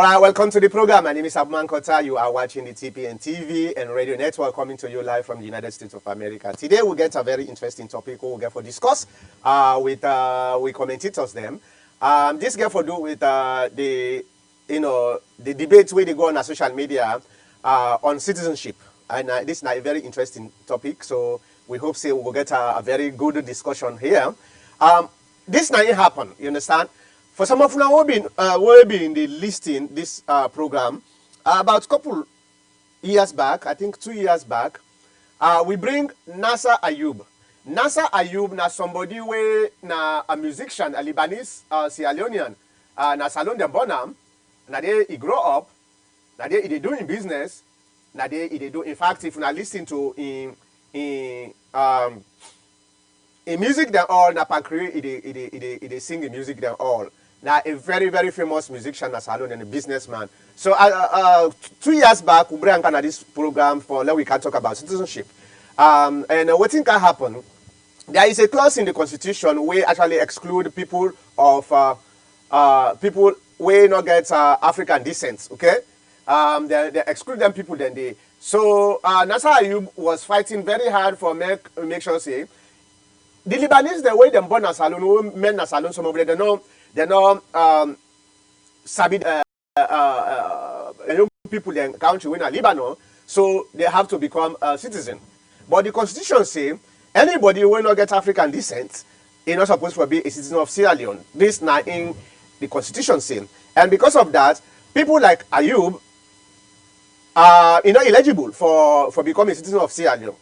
All right, welcome to the program. My name is Abman Kota. You are watching the Tpn TV and Radio Network coming to you live from the United States of America. Today we get a very interesting topic we'll get for discuss with commentators them. This get for do with the debates where they go on a social media on citizenship. And this is a very interesting topic. So we hope we will get a very good discussion here. This not happen, you understand? For some of you who have been in the listing this program, about a couple years back, I think 2 years back, we bring Nasser Ayub. Nasser Ayub na somebody we na a musician, a Lebanese Sierra Leonean, na Salon de Bonham, na there he grow up, na there he doing business, na there he do. In fact, if you na listen to in music them all, na Pancree he sing in music them all. Now, a very, very famous musician as Salon and a businessman. So, 2 years back, we bring on this program for we can talk about citizenship. And what think can happen? There is a clause in the Constitution where actually exclude people of people who not get African descent. Okay, they exclude them people. Then they so Nasser Ayub was fighting very hard for make sure say the Lebanese the way them born as Salon, men as Salon, some of them they know. They know Sabid people in country in Lebanon, so they have to become a citizen. But the Constitution says anybody who will not get African descent is not supposed to be a citizen of Sierra Leone. This now in the Constitution saying, and because of that, people like Ayub are not eligible for becoming a citizen of Sierra Leone.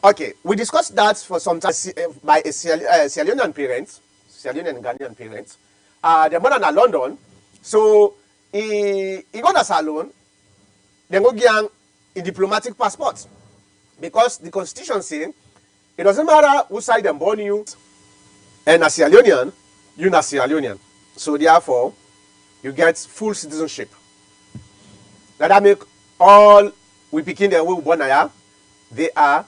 Okay, we discussed that for some time by a Sierra Leonean parents, Sierra Leonean and Ghanaian parents. They're born in London, so he got a salon, then go get a diplomatic passport. Because the Constitution says it doesn't matter who side them born you, and a Sierra Leonean, you're not Sierra Leonean. So therefore, you get full citizenship. Now that make all we begin their way born here, they are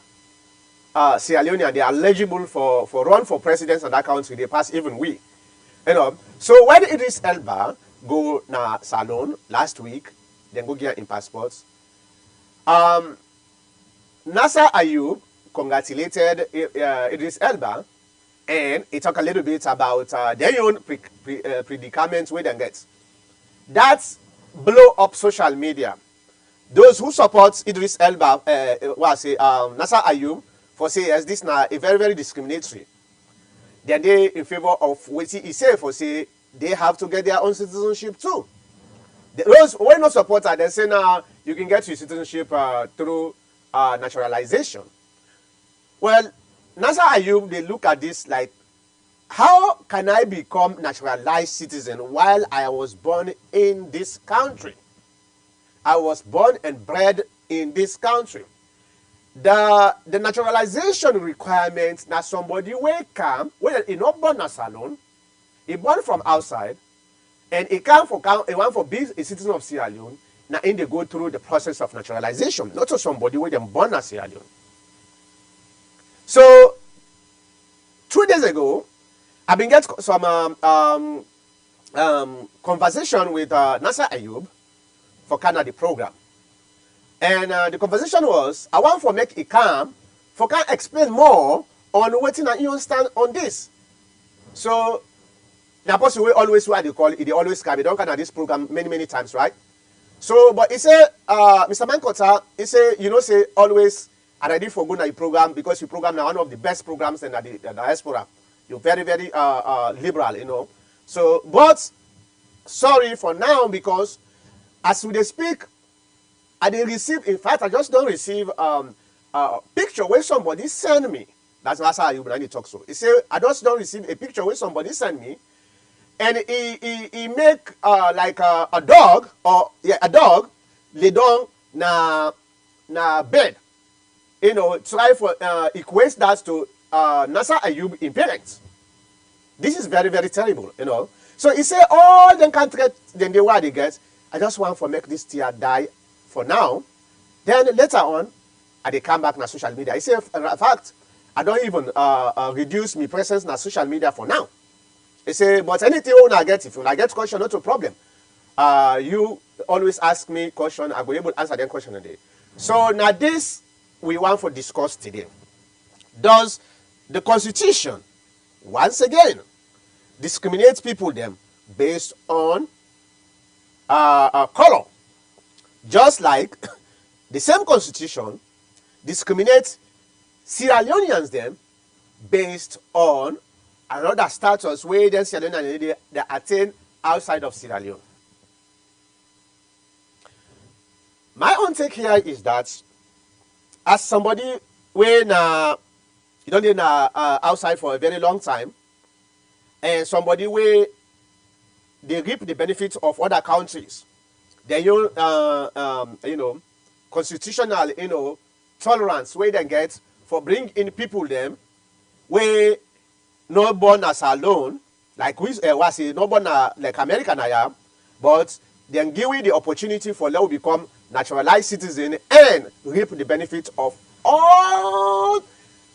Sierra Leonean, they are eligible for run for presidents in that country, they pass even we. You know, so when Idris Elba go na Salon last week, then go get in passports. Nasser Ayub congratulated Idris Elba, and he talked a little bit about their own predicaments where they get. That's blow up social media. Those who support Idris Elba, Nasser Ayub, for say yes, this now a very, very discriminatory. Then they in favor of what he say for say they have to get their own citizenship too. Those who are not supporters, they say now you can get your citizenship through naturalization. Well, Nasser Ayub, they look at this like, how can I become naturalized citizen while I was born in this country? I was born and bred in this country. The naturalization requirements now somebody will come when he not born as Salon, he born from outside, and he want for being a citizen of Sierra Leone. Now in they go through the process of naturalization, not to somebody where them born as Sierra Leone. So 2 days ago, I've been getting some conversation with Nasser Ayub for Canada program. And the conversation was, I want for make it calm, for can explain more on what you understand on this. So, the person will always what they call it, they always come. They don't come at this program many times, right? So, but he said, Mr. Mankota, he said, you know, say always are ready for going to the program because your program now one of the best programs in the diaspora. You're very, very liberal, you know. So, but sorry for now because as we speak, I didn't receive, in fact, I just don't receive a picture where somebody sent me. That's how you talk so. He said, I just don't receive a picture where somebody sent me. And he make like a dog, a dog, lay down na bed. You know, try for, equate that to Nasser Ayub in parents. This is very, very terrible, you know. So he said, all them countries, then they get, I just want to make this tear die for now, then later on, they come back on social media. I say, in fact, I don't even reduce my presence on social media for now. He say, but anything I get, if I get question, not a problem. you always ask me question, I go able to answer them question today. So now this we want to discuss today. Does the Constitution once again discriminate people them based on color, just like the same Constitution discriminates Sierra Leoneans them based on another status where then Sierra Leoneans they attain outside of Sierra Leone? My own take here is that as somebody when you don't live outside for a very long time, and somebody where they reap the benefits of other countries, then constitutional tolerance where they get for bring in people them where not born as alone, like we was not born like American I am, but then give we the opportunity for them to become naturalized citizen and reap the benefits of all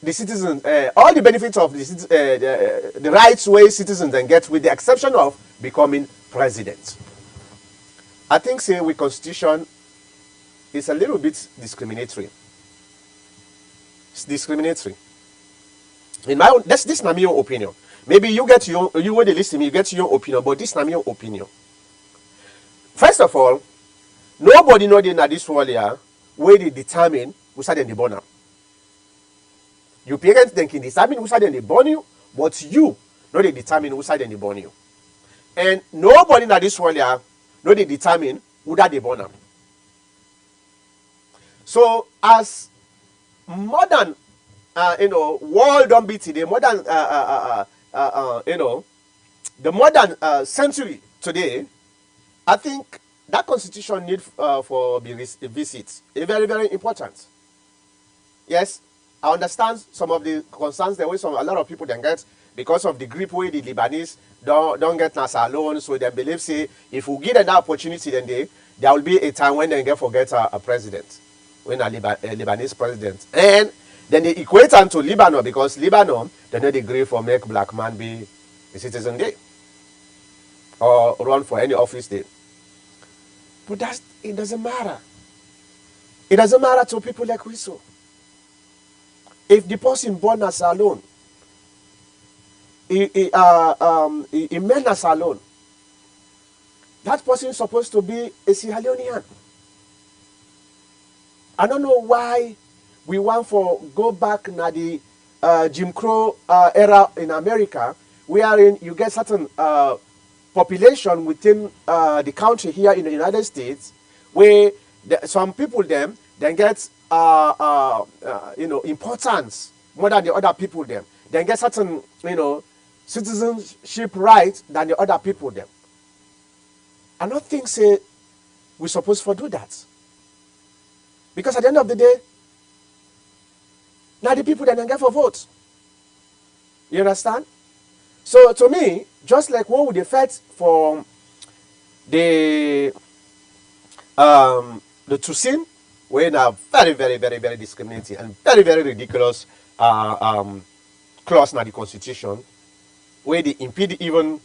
the citizens, all the benefits of the rights way citizens then get, with the exception of becoming president. I think say with Constitution is a little bit discriminatory. It's discriminatory. In my own, this is my own opinion. Maybe you get your, you want to listen to me, you get your opinion, but this is my own opinion. First of all, nobody know in this world here where they determine who side they born. Your parents then can determine who side they born you, but you know they determine who side they born you. And nobody in this world here know they determine who that they born. So as modern world don't be today, modern the modern century today, I think that Constitution need for be visit. It's very, very important. Yes, I understand some of the concerns there way a lot of people then get because of the grip way the Lebanese don't get NASA alone. So they believe say if we give them that opportunity, then there will be a time when they get forget a president, when a Lebanese president, and then they equate them to Lebanon because Lebanon they not agree for make black man be a citizen there or run for any office there. But it doesn't matter. It doesn't matter to people like we so. If the person born as alone, he men as alone, that person is supposed to be a Sierra Leonean. I don't know why we want to go back na the Jim Crow era in America, wherein you get certain population within the country here in the United States, where some people then get importance more than the other people them. Then get certain citizenship rights than the other people them. I don't think say we're supposed to do that, because at the end of the day, now the people that then get for vote. You understand? So to me, just like what would they fight for the Tucson, where now very, very, very, very discriminating and very, very ridiculous clause in the Constitution, where they impede even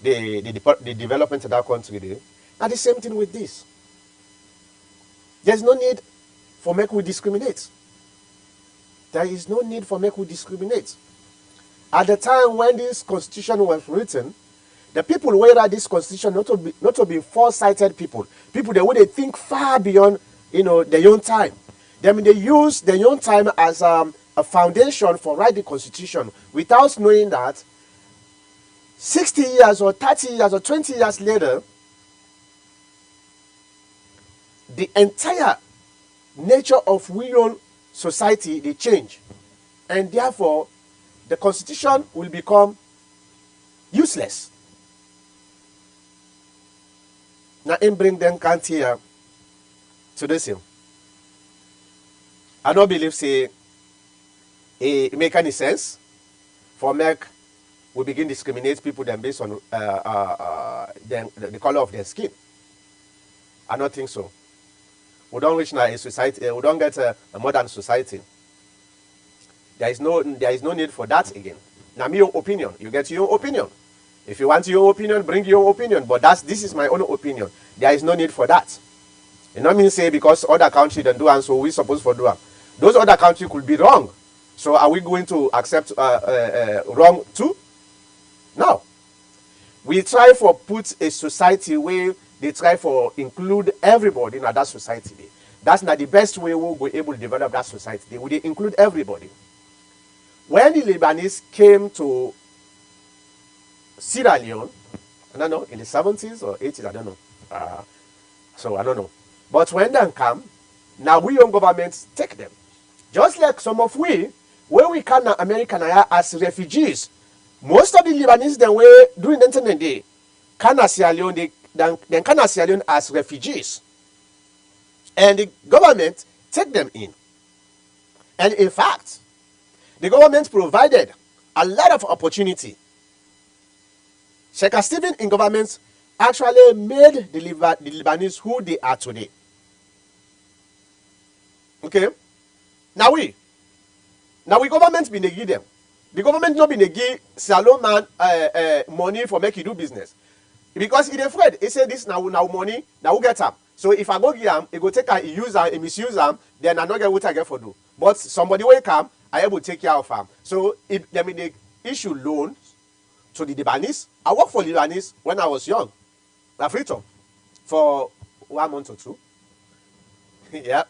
the development of that country there. And the same thing with this. There's no need for make we discriminate. There is no need for make we discriminate. At the time when this Constitution was written, the people who read this Constitution not to be foresighted people that would think far beyond their own time. They use their own time as a foundation for writing the Constitution without knowing that 60 years or 30 years or 20 years later, the entire nature of real society they change, and therefore the Constitution will become useless. Now, in bring them can't here to this hill. I don't believe say it make any sense for make we begin discriminate people then based on the color of their skin. I don't think so. We don't reach now a society. We don't get a modern society. There is no need for that again. Now, my own opinion. You get your own opinion. If you want your opinion, bring your opinion. But this is my own opinion. There is no need for that. You know what I mean? Say because other country don't do and so we supposed to do it. Those other countries could be wrong. So are we going to accept wrong too? No. We try for put a society where they try for include everybody in that society. That's not the best way we'll be able to develop that society. They would include everybody. When the Lebanese came to Sierra Leone, I don't know, in the 70s or 80s, I don't know. So I don't know. But when they come, now we young governments take them. Just like some of we, where we come to America as refugees, most of the Lebanese then were during the internet day, come to Sierra Leone, they come to Sierra Leone as refugees. And the government take them in. And in fact, the government provided a lot of opportunity. Sheikh Stephen in government actually made the Lebanese who they are today. Okay? Now we government be give them. The government not be give Salon man money for make you do business. Because he afraid. He say this now money, now we get up. So if I go give him, he go take and use him, he misuse him, then I not get what I get for do. But somebody will come, I able to take care of him. So if they issue loans to the Lebanese, I worked for Lebanese when I was young. I free talk for 1 month or 2. Yeah.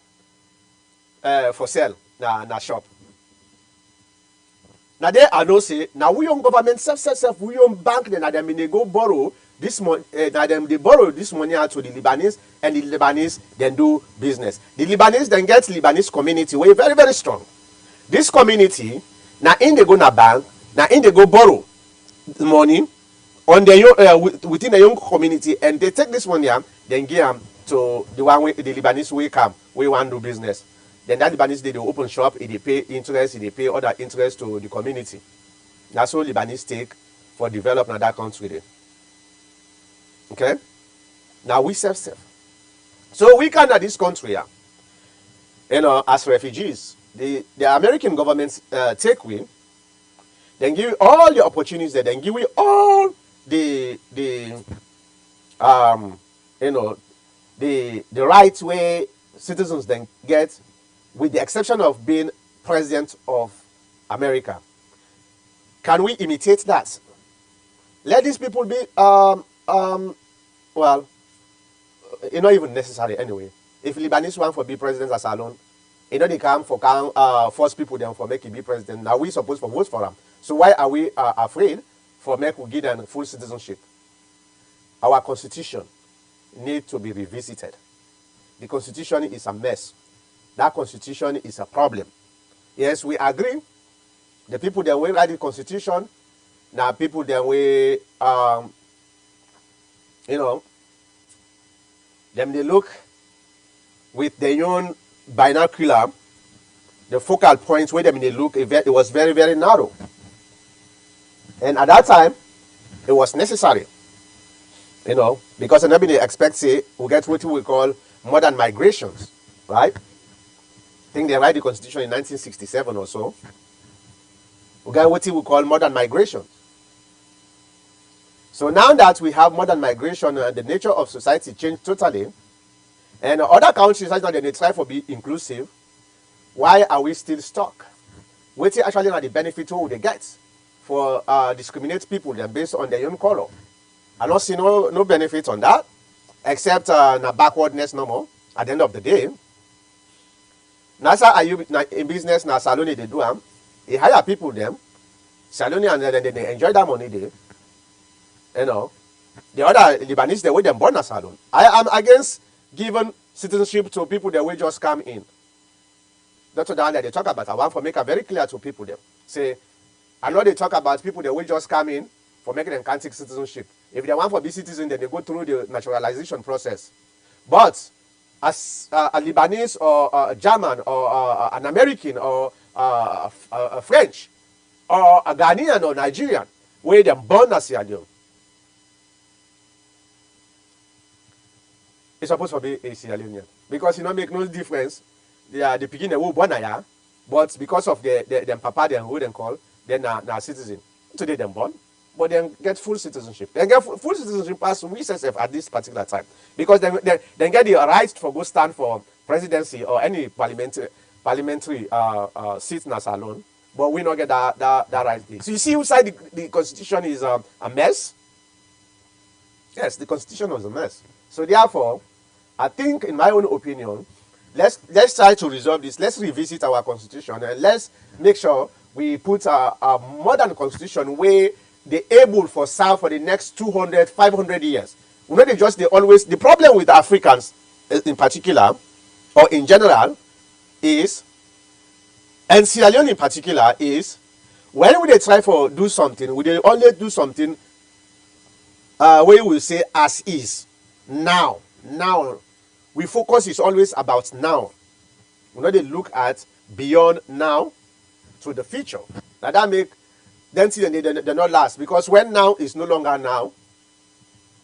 For sale na shop. Now there I know say now we young government self we young bank then them they go borrow this money they borrow this money out to the Lebanese and the Lebanese then do business. The Lebanese then get Lebanese community way very very strong. This community now in they go na bank now in they go borrow the money on the within the young community and they take this money then give them to the one way the Lebanese way come we want to do business. Then that Lebanese they open shop, they pay interest, they pay other interest to the community. That's what Lebanese take for development that country there. Okay? Now we self. So we come to this country, as refugees. The American government take we, then give you all the opportunities there, then give you all the right way citizens then get, with the exception of being president of America. Can we imitate that? Let these people be, well, it's not even necessary anyway. If Lebanese want for be president as alone, they come for force people them for make it be president. Now we supposed to vote for them. So why are we afraid for make we give them full citizenship? Our constitution needs to be revisited. The constitution is a mess. That constitution is a problem. Yes, we agree. The people that will write the constitution, now people that will, them they look with their own binocular, the focal points where them they look, it was very, very narrow. And at that time, it was necessary, because nobody expects we get what we call modern migrations, right? I think they write the constitution in 1967 or so. We got what we call modern migration. So now that we have modern migration, the nature of society changed totally. And other countries, now they try to be inclusive. Why are we still stuck? What actually are the benefit they get for discriminate people then based on their own color? I don't see no benefit on that, except backwardness no more at the end of the day. Nasa are you in business now? Salon they do them. They hire people them, salon and then they enjoy that money there. The other Lebanese they way them born a salon. I am against giving citizenship to people that will just come in. That's what they talk about. I want to make it very clear to people them. Say, I know they talk about people that will just come in for making them can't take citizenship. If they want to be citizen, then they go through the naturalization process. But as a Lebanese or a German or an American or a French or a Ghanaian or Nigerian, where they born as Sierra Leone, it's supposed to be a Sierra Leonean. Because make no difference. The beginning who born here, but because of them papa them who them call, then now citizen. Today them born. but then get full citizenship. Then get full citizenship as we SSF at this particular time. Because then get the right for go stand for presidency or any parliamentary seat in alone. But we not get that right. So you see inside the constitution is a mess. Yes, the constitution was a mess. So therefore, I think, in my own opinion, let's try to resolve this. Let's revisit our constitution and let's make sure we put a modern constitution where they're able for serve for the next 200, 500 years. We know they always, the problem with Africans in particular, or in general, is, and Sierra Leone in particular, is when we they try for do something, we they only do something where we say as is, now. We focus is always about now. We know they look at beyond now to the future. Now that make them see they not last, because when now is no longer now,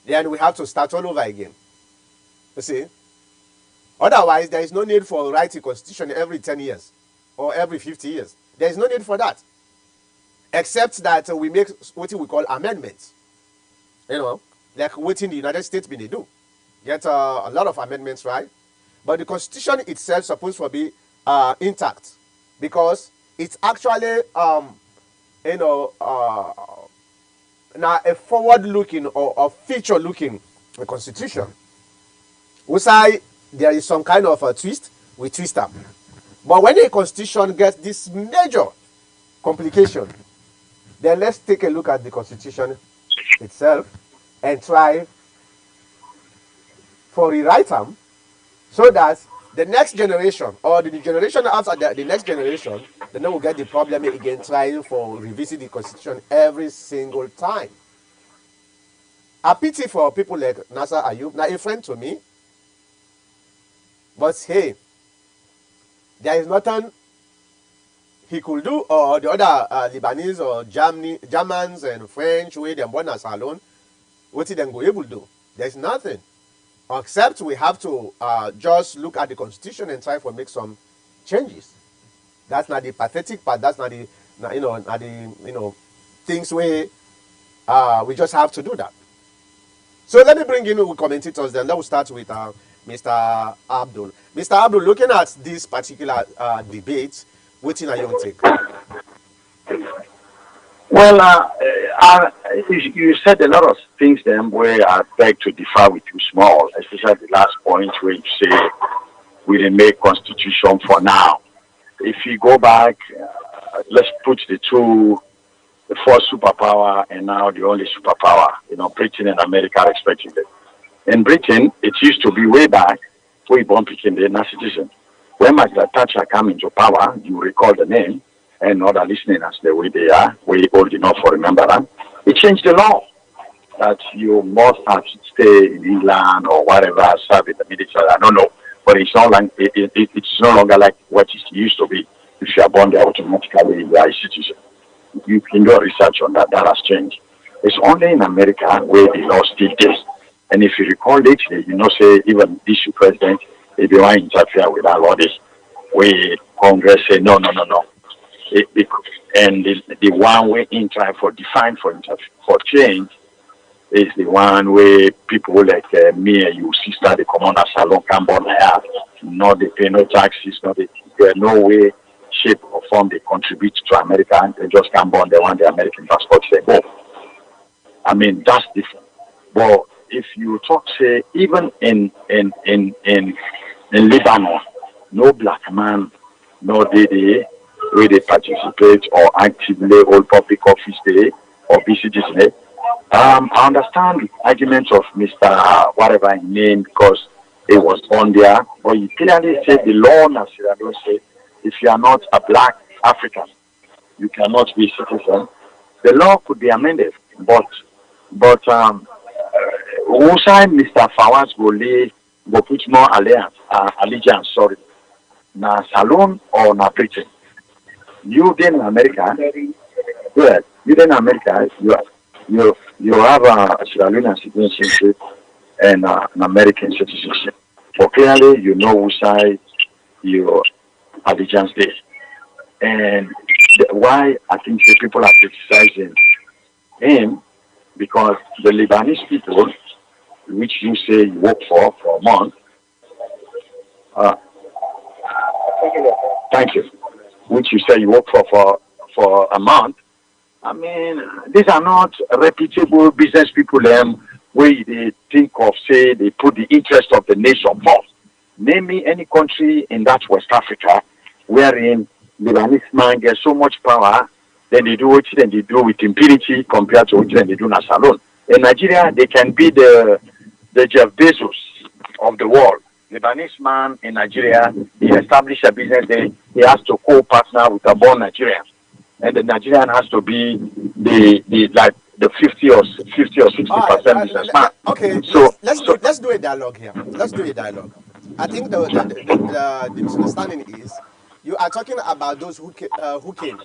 then we have to start all over again. You see? Otherwise, there is no need for writing a constitution every 10 years or every 50 years. There is no need for that. Except that we make what we call amendments. You know, like what in the United States they do. Get a lot of amendments, right? But the constitution itself is supposed to be intact, because it's actually now a forward-looking or a future-looking constitution. We say there is some kind of a twist, we twist up. But when a constitution gets this major complication, then let's take a look at the constitution itself and try for rewrite them, so that the next generation or the generation after the next generation, then they will get the problem again trying for revisit the constitution every single time. A pity for people like Nasser Ayub, now a friend to me, but hey, there is nothing he could do, or the other Lebanese or Germans and French, where they born as alone, what did they go able to do? There's nothing. Except we have to just look at the constitution and try to make some changes. That's not the pathetic part. That's not the things where we just have to do that. So let me bring in the commentators. Then let's start with Mr. Abdul. Mr. Abdul, looking at this particular debate, what's in your take? Well, you said a lot of things then where I beg to differ with you small, especially the last point where you say we didn't make constitution for now. If you go back, let's put the first superpower and now the only superpower, Britain and America respectively. In Britain, it used to be way back we born picking the citizen. When Margaret Thatcher came into power, you recall the name, and other listening as the way they are, we old enough for remember that. It changed the law that you must have to stay in England or whatever, serve in the military. I don't know, but it's not like it's no longer like what it used to be. If you are born there, automatically you are a citizen. You can do research on that. That has changed. It's only in America where the law still is. And if you recall lately, say even this president, if they want to interfere with our law, where Congress say no. And the one way in trying for define for change is the one where people like me and you sister the commander salon can born have, not they pay no taxes, there no way, shape or form they contribute to America, and they just can born, they want the American passport, they go. I mean that's different. But if you talk say even in Lebanon, no black man, no DD where they participate or actively hold public office day or be citizen. I understand the argument of Mr. whatever his name because he was born there, but he clearly said the law in Sierra Leone say if you are not a black African, you cannot be a citizen. The law could be amended, but also Mr. Fawaz go put more allegiance, na Salon or na Britain. You then in America, good. You then in America, you have a Sierra Leonean citizenship and an American citizenship. But clearly, you know which side your allegiance is. And why I think the people are criticizing him because the Lebanese people, which you say you work for a month, uh, thank you, which you say you work for a month. I mean, these are not reputable business people where they think of, say, they put the interest of the nation first. Name me any country in that West Africa wherein Lebanese man gets so much power, then they do what then they do with impunity compared to what then they do in Salon. In Nigeria, they can be the Jeff Bezos of the world. Lebanese man in Nigeria, he established a business there, he has to co-partner with a born Nigerian. And the Nigerian has to be the like the 50 or 60% businessman. Okay, So let's do a dialogue here. Let's do a dialogue. I think the misunderstanding is you are talking about those who came.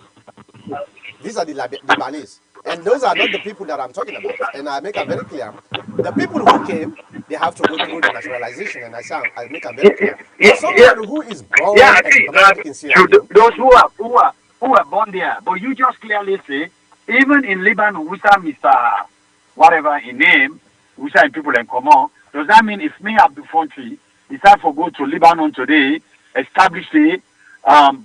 These are the Lebanese, and those are not the people that I'm talking about. And I make it very clear: the people who came, they have to go through the naturalization, and I make it very clear. But yeah, someone who is born yeah, and see, bred in Sierra to Leone, those who are born there, but you just clearly say, even in Lebanon, we say Mr. Whatever in name, we say people in common. Does that mean if me Abdul Fonti decide for go to Lebanon today, establish it,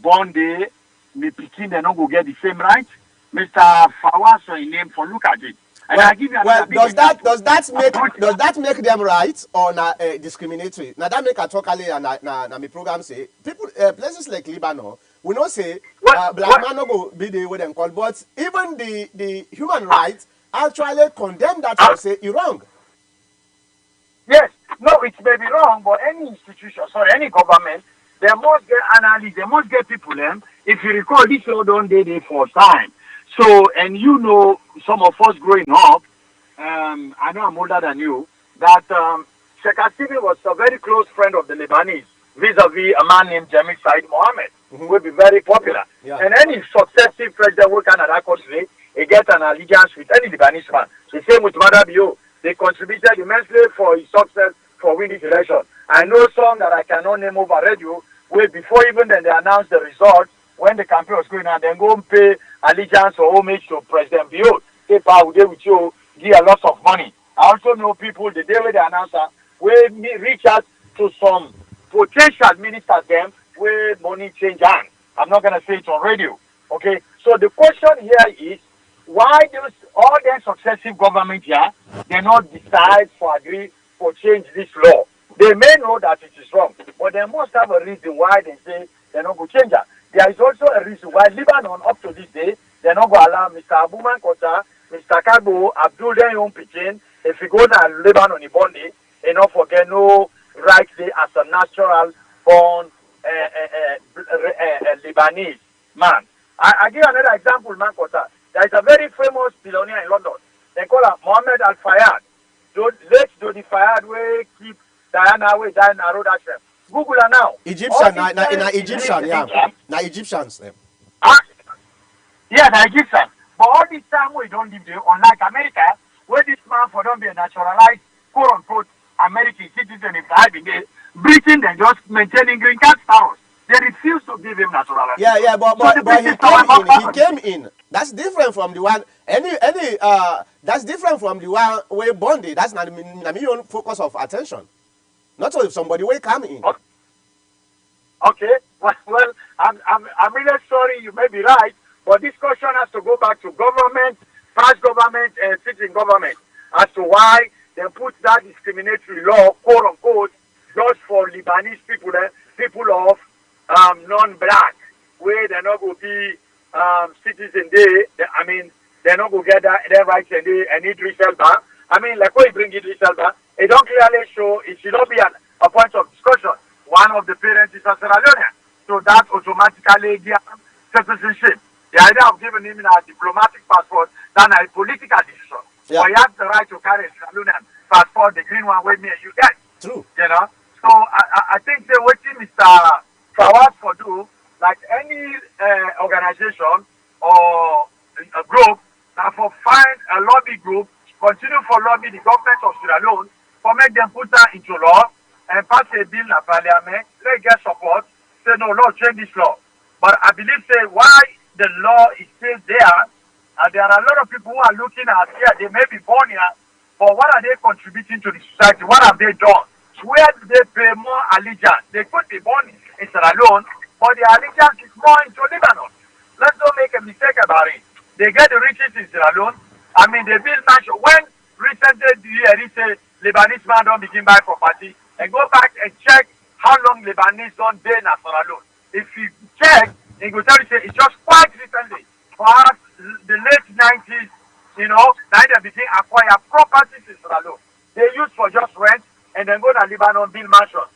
born there, me picking they not go get the same right? Mr. Fawaz in name for look at it. And well, I give you another big does that example. make them right or discriminatory? Now that make a talk earlier and na my program say people places like Lebanon we not say black man no go be the way them call, but even the human rights actually condemn that or say it wrong. Yes, no, it may be wrong, but any institution, sorry, any government, they must get analysts, they must get people. If you recall, this law don't did it for time. So, and you know, some of us growing up, I know I'm older than you, that Sheikh Hasimi was a very close friend of the Lebanese, vis-a-vis a man named Jamil Said Mohammed, who will be very popular. Yeah. And any successive president working at that country, he get an allegiance with any Lebanese man. The same with Madabio. They contributed immensely for his success for winning this election. I know some that I cannot name over radio, where before even then they announced the results, when the campaign was going on, then go and pay allegiance or homage to President Bio. They power with you, give a lot of money. I also know people, the day when they announced that, where me reach out to some potential ministers them, where money change hands. I'm not going to say it on radio. Okay? So the question here is, why those all the successive government here they not decide for agree for change this law? They may know that it is wrong, but they must have a reason why they say they're not going to change that. There is also a reason why Lebanon up to this day they're not going to allow Mr. Abuman Kota, Mr. Kagbo, Abdul Dayum Pikin, if you go to Lebanon in Bondi, they not forget no right there as a natural born Lebanese man. I give another example, man Kota. There is a very famous billionaire in London. They call him Mohammed Al Fayed. Late Jody Fayed will keep Diana way Diana Road Hashem. Google her now. Egyptian, na Egyptian, yeah. Na Egyptians. Ah, yeah, the Egyptian. But all this time we don't live there, unlike America, where this man for don't be a naturalized, quote unquote, American citizen if I be there, Britain they just maintaining green card status. They refuse to give him naturalization. Yeah, but he came in. That's different from the one that's different from the one where Bondi. That's not the own focus of attention. Not so if somebody will come in. Okay. Well, I'm really sorry. You may be right, but this question has to go back to government, past government, and sitting government as to why they put that discriminatory law, quote unquote, just for Lebanese people, people of non-black, where they're not going to be citizen there. I mean, they're not going to get their rights and Idris Elba. I mean, like when you bring Idris Elba, it don't clearly show, it should not be a point of discussion. One of the parents is a Sierra Leonean, so that automatically gives citizenship. The idea of giving him a diplomatic passport, that's a political decision. Yeah. But he has the right to carry a Sierra Leonean passport, the green one with me and you get. True. You know? So I think they're waiting Mr. Fawaz for do, like any organization or a group, that for find a lobby group, continue for lobby the government of Sierra Leone, for make them put that into law and pass a bill in parliament, let get support, say no, change this law. But I believe say why the law is still there there are a lot of people who are looking at, yeah, they may be born here, but what are they contributing to the society? What have they done? Where do they pay more allegiance? They could be born in Sierra Leone, but their allegiance is more into Lebanon. Let's not make a mistake about it. They get the riches in Sierra Leone. I mean, they build mansion. When recently they say Lebanese man don't begin buy property, and go back and check how long Lebanese don't day in Sierra Leone. If you check, it will tell you say it's just quite recently, perhaps the late 90s, you know, now they begin acquire properties in Sierra Leone. They use for just rent and then go to Lebanon build mansions.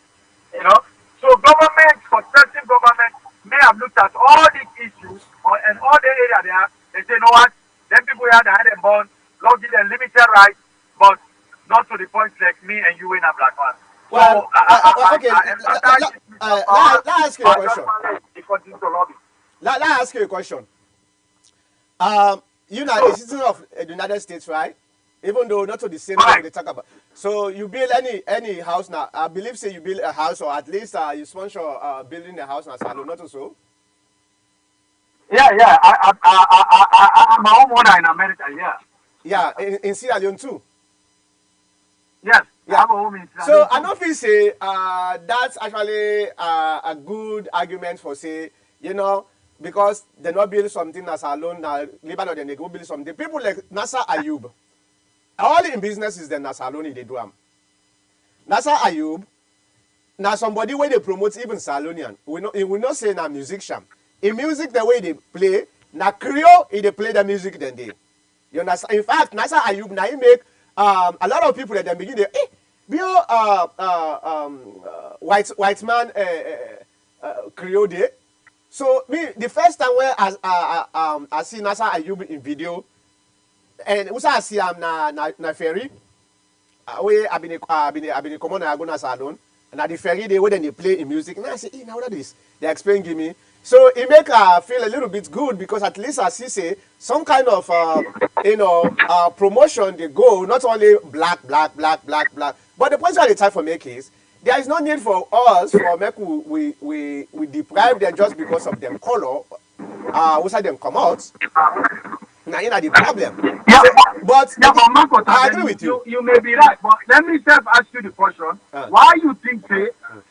You know, so government, successive government may have looked at all these issues and all the area there. They say, you know what? Then people here that had them born, God give them limited rights, but not to the point like me and you in a black man. Well, okay. Let ask you a question. Let ask you a question. You know, a citizen of the United States, right? Even though not to the same thing they talk about. So you build any house now. I believe say you build a house, or at least you sponsor building a house now. So not so. Yeah. I'm my own owner in America. Yeah. Yeah, in Sierra Leone too. Yes. Yeah. I have a home in Sierra So Leone I don't feel say that's actually a good argument for say, you know, because they not build something as alone now Lebanon, then they go build something. People like Nasser Ayub, all in businesses then Nasser alone they do them. Nasser Ayub, now somebody where they promote even Salonian, we not say now musician. In music the way they play, now Creole they play the music then they. You understand? In fact, Nasser Ayub now he make a lot of people that then begin white man Creole day. So me the first time where I see Nasser Ayub in video, and also I see him na ferry. Where I been a commander I go na salon, and at the ferry they where then they play in music. And I say, now what is this? They explain give me. So it make feel a little bit good because at least I see say some kind of promotion they go not only black, but the point I try for make is there is no need for us for make we deprive them just because of them color. We them come out. Now you know the problem. Yeah, So, but Marcos, I agree with you. You may be right, but let me self ask you the question: why you think say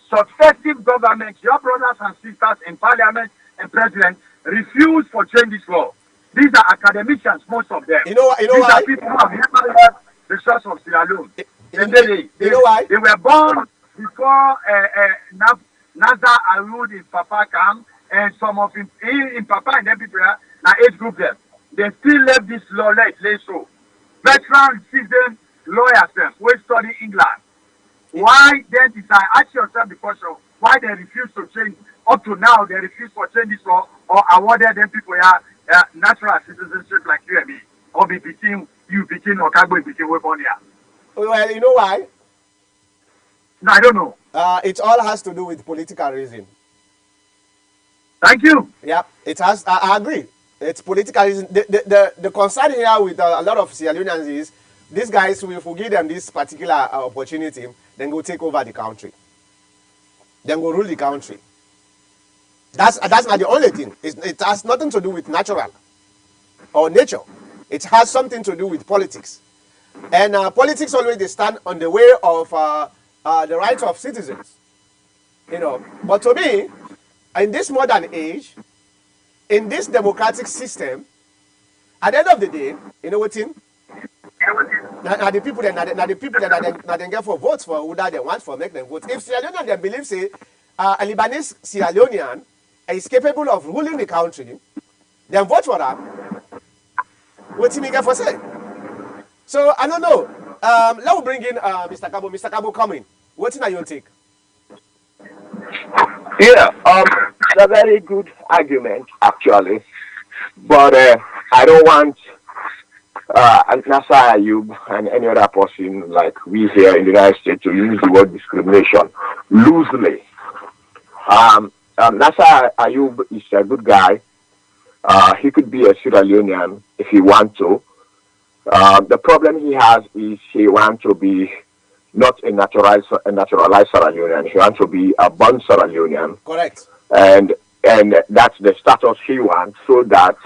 successive governments, your brothers and sisters in parliament and president, refuse for change this law? These are academicians, most of them. You know These why? are people who have never left the source of Sierra Leone. You know why? They were born before Nazar Arud in Papa camp, and some of him in Papa and then people now age group them. They still left this law late so. Veteran seasoned lawyers them who study England. Why then decide? Ask yourself the question: why they refuse to change? Up to now, they refuse to change this law or awarded them people natural citizenship like you and me, or be between you between Okagbo between weapon here. Well, you know why? No, I don't know. It all has to do with political reason. Thank you. Yeah, it has. I agree. It's political reason. The concern here with a lot of Sierra Leoneans is these guys, if we give them this particular opportunity, then go take over the country. Then go rule the country. That's not the only thing. It has nothing to do with natural or nature. It has something to do with politics. And politics always they stand on the way of the rights of citizens. You know, but to me, in this modern age, in this democratic system, at the end of the day, you know what thing? Now the people that they get for votes for who that they want for make them vote. If Sierra Leonean they believe say a Lebanese Sierra Leonean is capable of ruling the country, then vote for that. What do you get for say? So I don't know. Let me bring in Mr. Kabo. Mr. Kabo, come in. What are your take? Yeah, it's a very good argument actually, but I don't want Nasser Ayub and any other person like we here in the United States to use the word discrimination loosely. Nasser Ayub is a good guy. He could be a Sierra Leonean if he wants to. The problem he has is he wants to be not a naturalized Sierra Leonean. He wants to be a born Sierra Leonean. Correct. And that's the status he wants, so that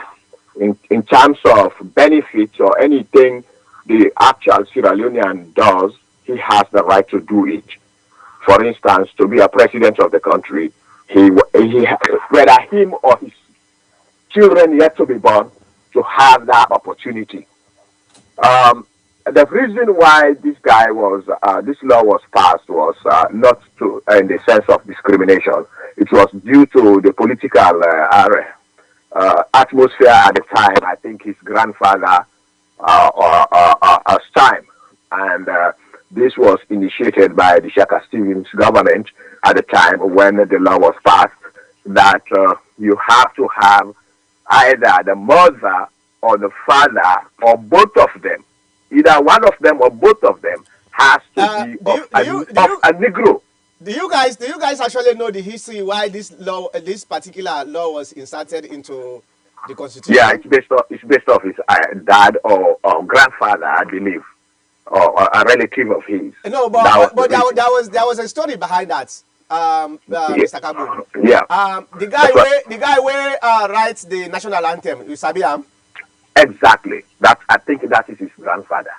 in terms of benefits or anything the actual Sierra Leonean does, he has the right to do it. For instance, to be a president of the country, whether him or his children yet to be born, to have that opportunity. The reason why this law was passed was not to in the sense of discrimination. It was due to the political atmosphere at the time. I think his grandfather time, and this was initiated by the Shaka Stevens government at the time when the law was passed, that you have to have either the mother or the father or both of them, either one of them or both of them, has to be of a Negro. Do you guys actually know the history why this particular law was inserted into the Constitution? Yeah, it's based off his dad or grandfather, I believe, or a relative of his. No, but there was a story behind that, Mr. Kabu. Yeah. The guy where writes the national anthem, you sabi am? Exactly. I think that is his grandfather.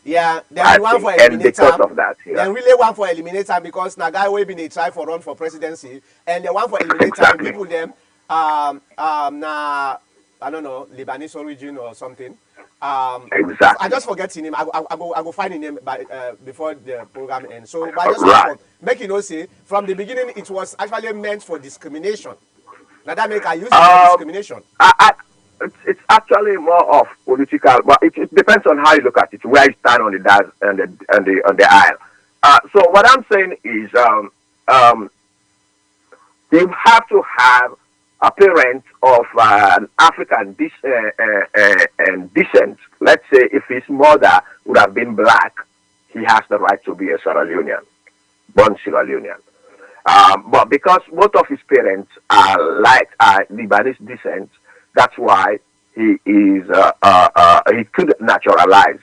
Yeah, then one for eliminate and because of that, yeah. Then really one for eliminate him because na guy wey been dey try for run for presidency, and the one for eliminate him people them na I don't know, Lebanese origin or something. Exactly. I just forget his name. I go find his name before the program ends. So, but I just make you know, say from the beginning it was actually meant for discrimination. Now that make I use discrimination. It's actually more of political, but it depends on how you look at it, where you stand on the aisle. So what I'm saying is, you have to have a parent of an African descent. Let's say if his mother would have been black, he has the right to be a Sierra Leonean, born Sierra Leonean. But because both of his parents are Lebanese descent, that's why he could naturalize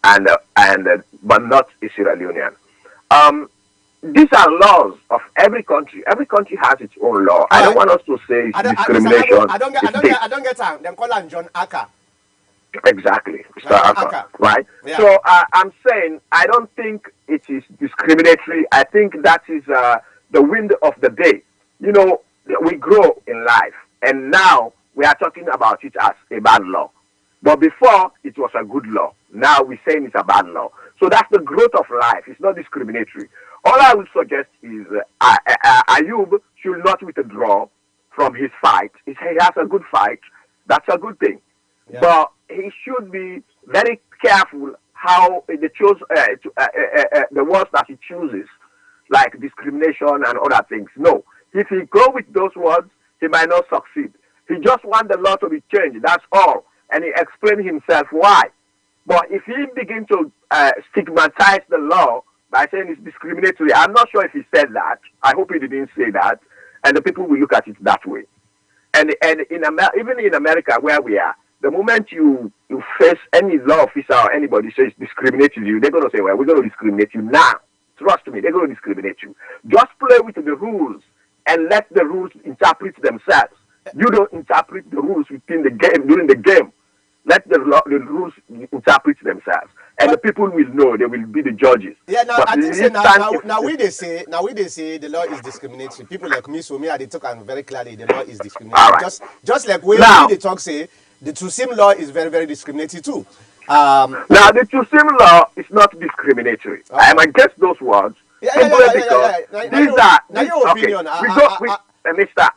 but not a Sierra Leonean. These are laws of every country. Every country has its own law. I don't want us to say it's discrimination. I don't get time. Them call him John Aka. Exactly, Mr. Aka, right? Yeah. So I'm saying I don't think it is discriminatory. I think that is the wind of the day. You know, we grow in life, and now we are talking about it as a bad law. But before, it was a good law. Now we're saying it's a bad law. So that's the growth of life. It's not discriminatory. All I would suggest is Ayub should not withdraw from his fight. If he has a good fight, that's a good thing. Yeah. But he should be very careful how the words that he chooses, like discrimination and other things. No. If he go with those words, he might not succeed. He just wants the law to be changed. That's all. And he explained himself why. But if he begin to stigmatize the law by saying it's discriminatory, I'm not sure if he said that. I hope he didn't say that. And the people will look at it that way. And even in America where we are, the moment you face any law officer or anybody says discriminating you, they're going to say, well, we're going to discriminate you now. Trust me, they're going to discriminate you. Just play with the rules and let the rules interpret themselves. You don't interpret the rules within the game, during the game. Let the rules interpret themselves. And the people will know, they will be the judges. Yeah, now I think now we they say the law is discriminatory. People like me, so me, they talk and very clearly the law is discriminatory. Right. Just like when they talk say the Tusim law is very, very discriminatory too. Now the Tusim law is not discriminatory. Okay. I am against those words. Yeah. These are your opinion. Mr.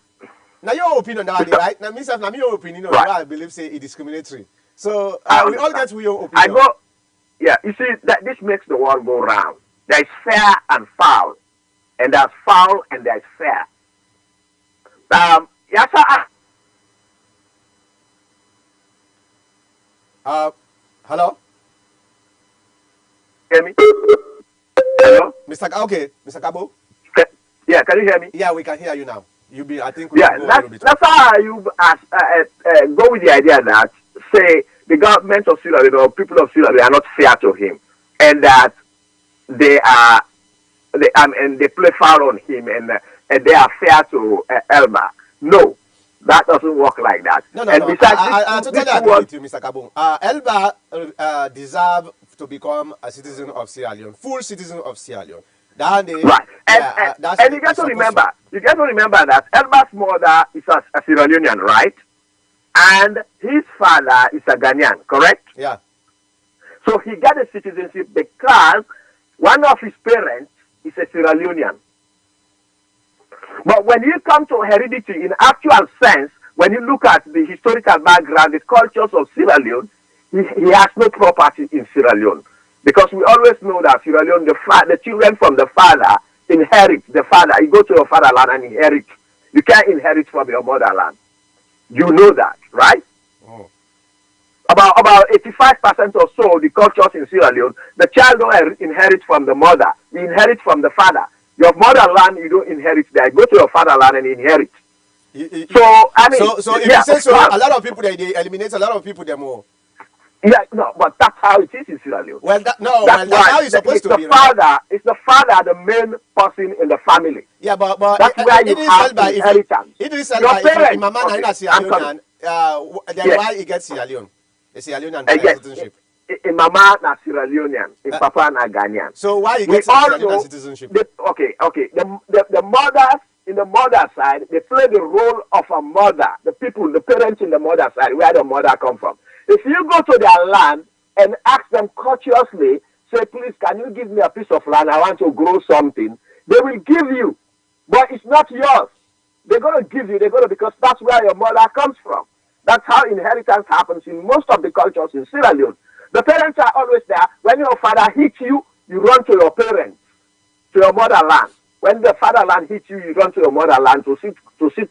Now your opinion, right? Now myself, now your opinion on why I believe say it discriminatory. So we all get to your opinion. You see that this makes the world go round. There is fair and foul, and there's foul and there's fair. Yes, sir. Hello. Hear me? Hello, Mr. Kabo. Yeah, can you hear me? Yeah, we can hear you now. I think that's how you go with the idea that say the government of Sierra Leone or people of Sierra Leone are not fair to him, and that they play foul on him, and they are fair to Elmer. No, That doesn't work like that. No, no, And no. besides, I this totally agree was, with you, Mr. Kabum. Elba deserve to become a citizen of Sierra Leone, full citizen of Sierra Leone. That they, right. yeah, that's And you get it's to supposed remember, that Elba's mother is a Sierra Leonean, right? And his father is a Ghanaian, correct? Yeah. So he got a citizenship because one of his parents is a Sierra Leonean. But when you come to heredity in actual sense, when you look at the historical background, the cultures of Sierra Leone, he has no property in Sierra Leone. Because we always know that Sierra Leone, the children from the father inherit the father. You go to your fatherland and inherit. You can't inherit from your motherland. You know that, right? Oh. About 85% or so the cultures in Sierra Leone, the child don't inherit from the mother. You inherit from the father. Your motherland, you don't inherit there. You go to your fatherland and inherit. So, I mean, so if yeah, you say so, a lot of people they eliminate a lot of people them more. yeah, no, but that's how it is in Sierra Leone. Well, that's That's how it's supposed to be, father, right? it's the father, the main person in the family. Yeah, but That's where you have Elba, inheritance. Your if parents, Mama okay, Naina Sierra I'm coming. Leonean, then Yes. why he gets Sierra Leone? A Sierra Leonean Yes, citizenship. in Mama na Sierra Leonean, in Papa na Ghanaian. So why he We gets all Sierra Leonean know. citizenship? The mothers in the mother side, they play the role of a mother. The parents in the mother side, where the mother come from. If you go to their land and ask them courteously, say, please, can you give me a piece of land? I want to grow something. They will give you, but it's not yours. They're going to give you, because that's where your mother comes from. That's how inheritance happens in most of the cultures in Sierra Leone. The parents are always there. When your father hits you, you run to your parents, to your motherland. When the fatherland hits you, you run to your motherland to seek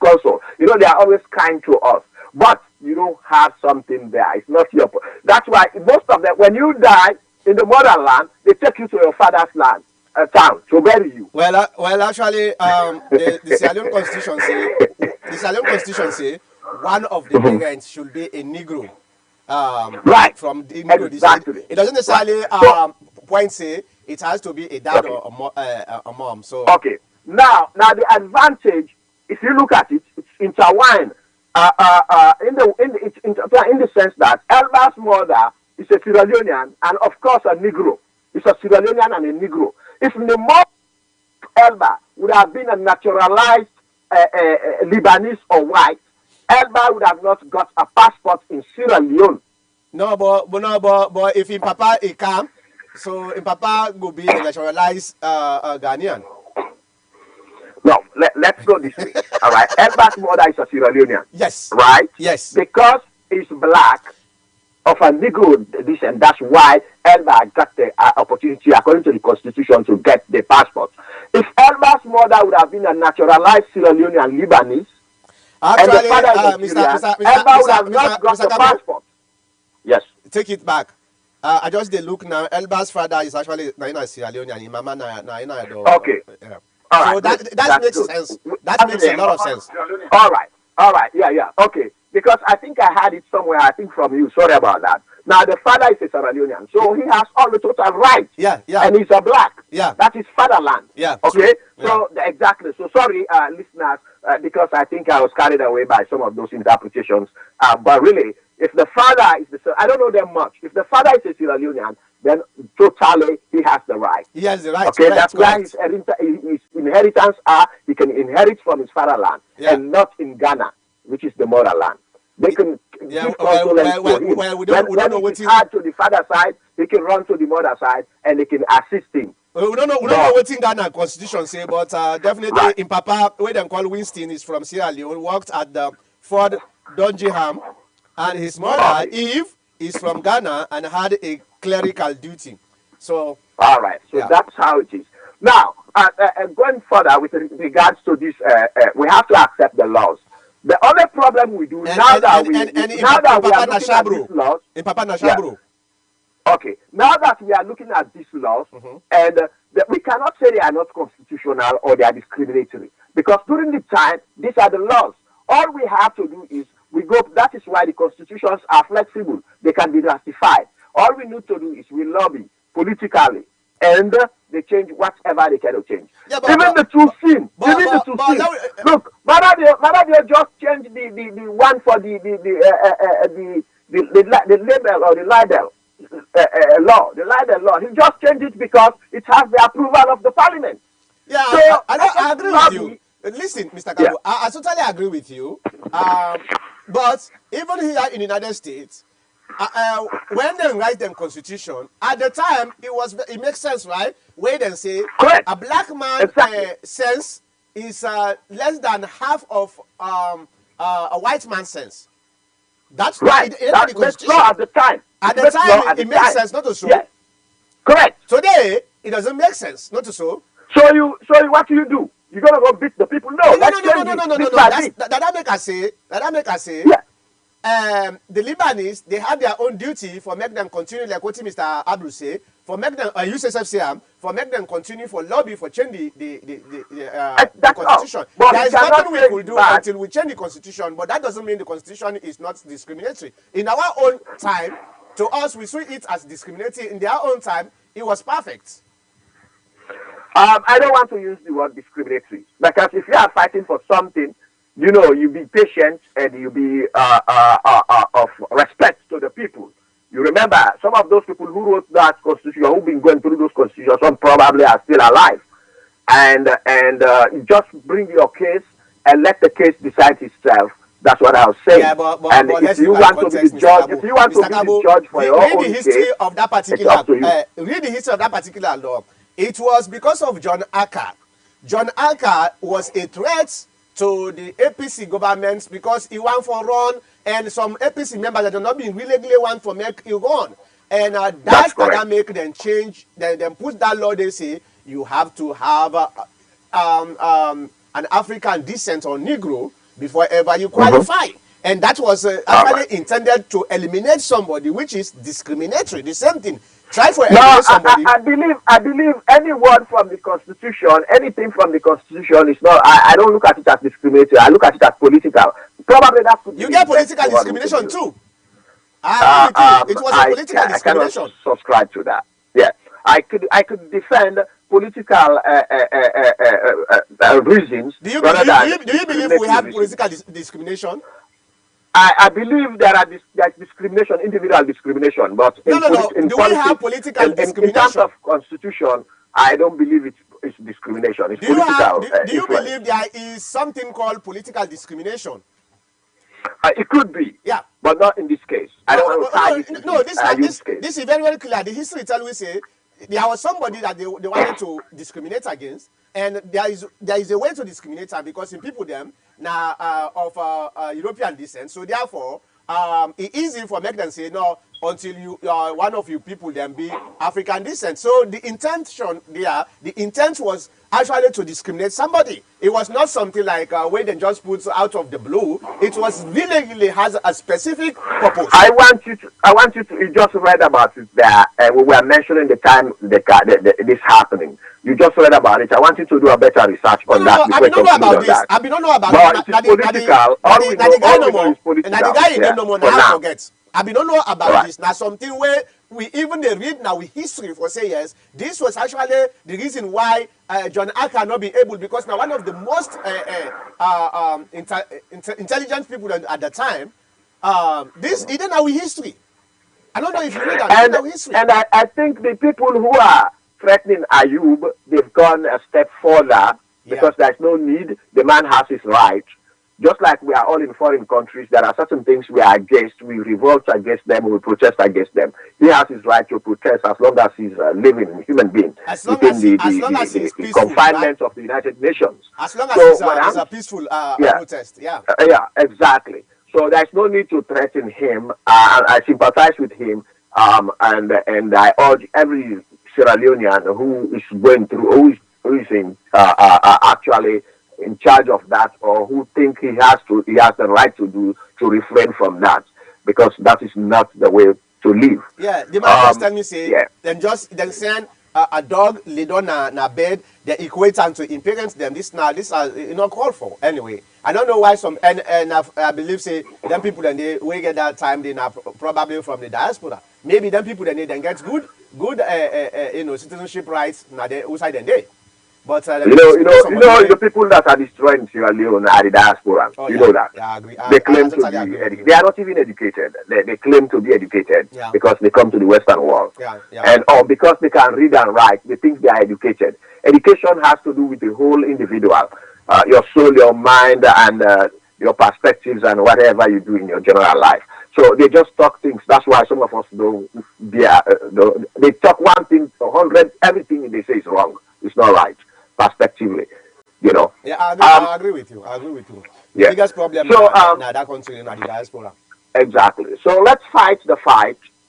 counsel. You know, they are always kind to us. But you don't have something there. It's not your. That's why most of them, when you die in the motherland, they take you to your father's land, town, to bury you. Well, actually, the Sierra Leone Constitution say one of the parents should be a Negro. Right. From the Negro, Exactly. it doesn't necessarily So, point say it has to be a dad okay. or a mom. So Okay. Now the advantage, if you look at it, it's intertwined. In the sense that Elba's mother is a Sierra Leonean and of course a Negro. It's a Sierra Leonean and a Negro. If the mother of Elba would have been a naturalized Lebanese or white, Elba would have not got a passport in Sierra Leone. but if in Papa he come, so in Papa will be a naturalized Ghanaian. No, let's go this way. All right. Elba's mother is a Sierra Leonean. Yes. Right? Yes. Because he's black, of a Negro descent, that's why Elba got the opportunity, according to the Constitution, to get the passport. If Elba's mother would have been a naturalized Sierra Leonean Lebanese, and the father is a Syrian, Elba would have not got the passport. Yes. Take it back. I just they look now. Elba's father is actually Naina Sierra Leone and his mama Naina. Okay. Yeah. All So right. that makes good. sense. That makes a lot of sense. All right. Yeah. Okay. Because I think I had it somewhere, I think from you. Sorry about that. Now, the father is a Sierra Leonean, so he has all the total rights. Yeah. And he's a black. Yeah. That is fatherland. Yeah. Okay? True. So, exactly. So, sorry, listeners, because I think I was carried away by some of those interpretations. But really, if the father is I don't know them much. If the father is a Sierra Leonean, then totally he has the right. He has the right. Okay, that's where his inheritance are. He can inherit from his fatherland and not in Ghana, which is the motherland. They can give consolence to him. We don't know what it's hard to the father side, he can run to the mother side and they can assist him. We don't know what in Ghana Constitution say, but definitely in Papa, where they call Winston is from Sierra Leone, worked at the Ford Dungingham, and his mother Eve is from Ghana and had a clerical duty. So all right, so that's how it is. Now, going further with regards to this, we have to accept the laws. The other problem we do now that we are looking at these laws. In Papa Nashabro. Okay, now that we are looking at these laws, and we cannot say they are not constitutional or they are discriminatory, because during the time, these are the laws. All we have to do is we go. That is why the constitutions are flexible; they can be ratified. All we need to do is we lobby politically and they change whatever they cannot change. Yeah, Even the two sin. Look, Maradio just changed the one for the label or the libel law. The libel law. He just changed it because it has the approval of the parliament. Yeah, so I agree with you. Listen, Mr. Kabo, I totally agree with you. But even here in the United States, when they write them constitution, at the time it makes sense, right? Where they say correct. A black man sense is less than half of a white man's sense. That's right. That's the constitution. Law at the time. At the time, it makes sense not to so. Yes. Correct. Today, it doesn't make sense not to so. So what do? You're gonna go beat the people? No. That make us say. Yeah. The Lebanese, they have their own duty for make them continue, like what Mr. Abdul say, for make them USSFCM, for make them continue for lobby for change the constitution. There is nothing we could do until we change the constitution, but that doesn't mean the constitution is not discriminatory. In our own time, to us, we see it as discriminatory. In their own time, it was perfect. I don't want to use the word discriminatory, because if you are fighting for something, you be patient and you be of respect to the people. You remember, some of those people who wrote that constitution, who've been going through those constitutions, some probably are still alive. And just bring your case and let the case decide itself. That's what I'll say. Yeah, but if you want to be the judge, if you want to be the judge for your own case, of that particular, read the history of that particular law. It was because of John Acker. John Acker was a threat to the APC government because he went for run, and some APC members that have not been illegally want for make you run. And that make them change, then put that law, they say, you have to have an African descent or Negro before ever you qualify. And that was actually intended to eliminate somebody, which is discriminatory. The same thing. Try for eliminate somebody. I believe any word from the Constitution, anything from the Constitution is not. I don't look at it as discriminatory. I look at it as political. Probably that could. You get political discrimination too. It was a political discrimination. I cannot subscribe to that. Yeah, I could defend political reasons. Do you believe we have political discrimination? I believe there's discrimination, individual discrimination, but do we have political discrimination? In terms of constitution, I don't believe it's discrimination. It's political. Do you believe there is something called political discrimination? It could be, yeah, but not in this case. I don't want to this is very, very clear. The history tells we say there was somebody that they wanted to discriminate against, and there is a way to discriminate because in people them now of European descent. So therefore, it's easy for make them say no until you one of you people then be African descent. So the intent was actually to discriminate somebody. It was not something like where they just put out of the blue. It was really has a specific purpose. I want you to. You just read about it there, and we were mentioning the time this happening. You just read about it. I want you to do a better research on that. I don't know about this. I don't know about it. But it's political. All we know is political. And the guy in no more now forget. I don't know about this. Now something where we even read now with history for say yes. This was actually the reason why John Acker not be able, because now one of the most intelligent people at the time. This is in our history. I don't know if you read that. In our history. And I think the people who are threatening Ayub, they've gone a step further because there's no need. The man has his right. Just like we are all in foreign countries, there are certain things we are against. We revolt against them. We protest against them. He has his right to protest as long as he's a living human being within the confinement of the United Nations. As long as it's a peaceful protest. Yeah, exactly. So there's no need to threaten him. I sympathize with him, and I urge every Sierra Leonean who is going through, who is in actually in charge of that, or who think he has the right to refrain from that, because that is not the way to live. Yeah, the man just tell me say then send a dog lay down na bed, they equate and to implement them. This are not called for anyway. I don't know why some and I believe say them people and they get that time they are probably from the diaspora. maybe them people then get good citizenship rights now they outside and day. But the people that are destroying Sierra Leone are the diaspora. Oh, You yeah, know that. yeah, I agree. They claim to totally be agree with you. they are not even educated. They claim to be educated Yeah. because they come to the Western world. Yeah, yeah. And or because they can read and write, they think they are educated. Education has to do with the whole individual, your soul, your mind, and your perspectives, and whatever you do in your general life. So they just talk things. That's why some of us don't. They talk one thing, 100, everything they say is wrong. It's not right, perspectively. You know. Yeah, I agree with you. I agree with you. The Yeah. biggest problem So now that country now the diaspora. exactly. So let's fight,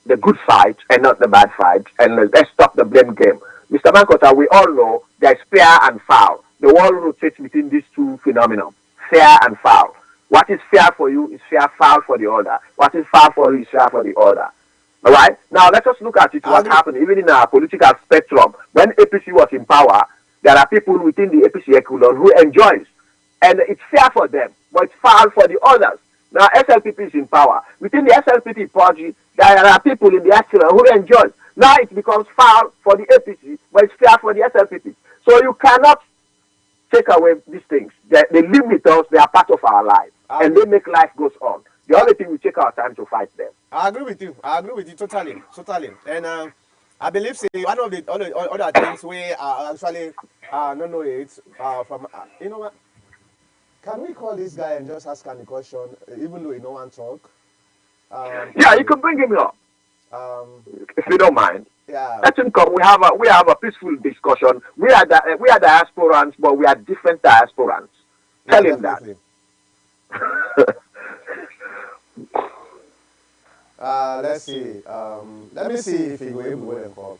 the good fight, and not the bad fight, and let's stop the blame game. Mr. Mankota, we all know there's fair and foul. The world rotates between these two phenomena, fair and foul. What is fair for you is fair, foul for the other. What is foul for you is fair for the other. All right. Now let us look at it. What happened even in our political spectrum when APC was in power? There are people within the APC echelon who enjoys, and it's fair for them, but it's foul for the others. Now SLPP is in power. Within the SLPP party, there are people in the echelon who enjoy. Now it becomes foul for the APC, but it's fair for the SLPP. So you cannot take away these things. They live with us. They are part of our life, and they make life goes on. The only thing we take our time to fight them. I agree with you. I agree with you totally. And I believe one of the other things we actually no it's from you know what? Can we call this guy and just ask him a question, even though he no one talk? Yeah, you can bring him up if you don't mind. Yeah. Let him come. We have a peaceful discussion. We are diasporans, but we are different diasporans. Tell him definitely. that. Let's see. Let me see if he will able to call.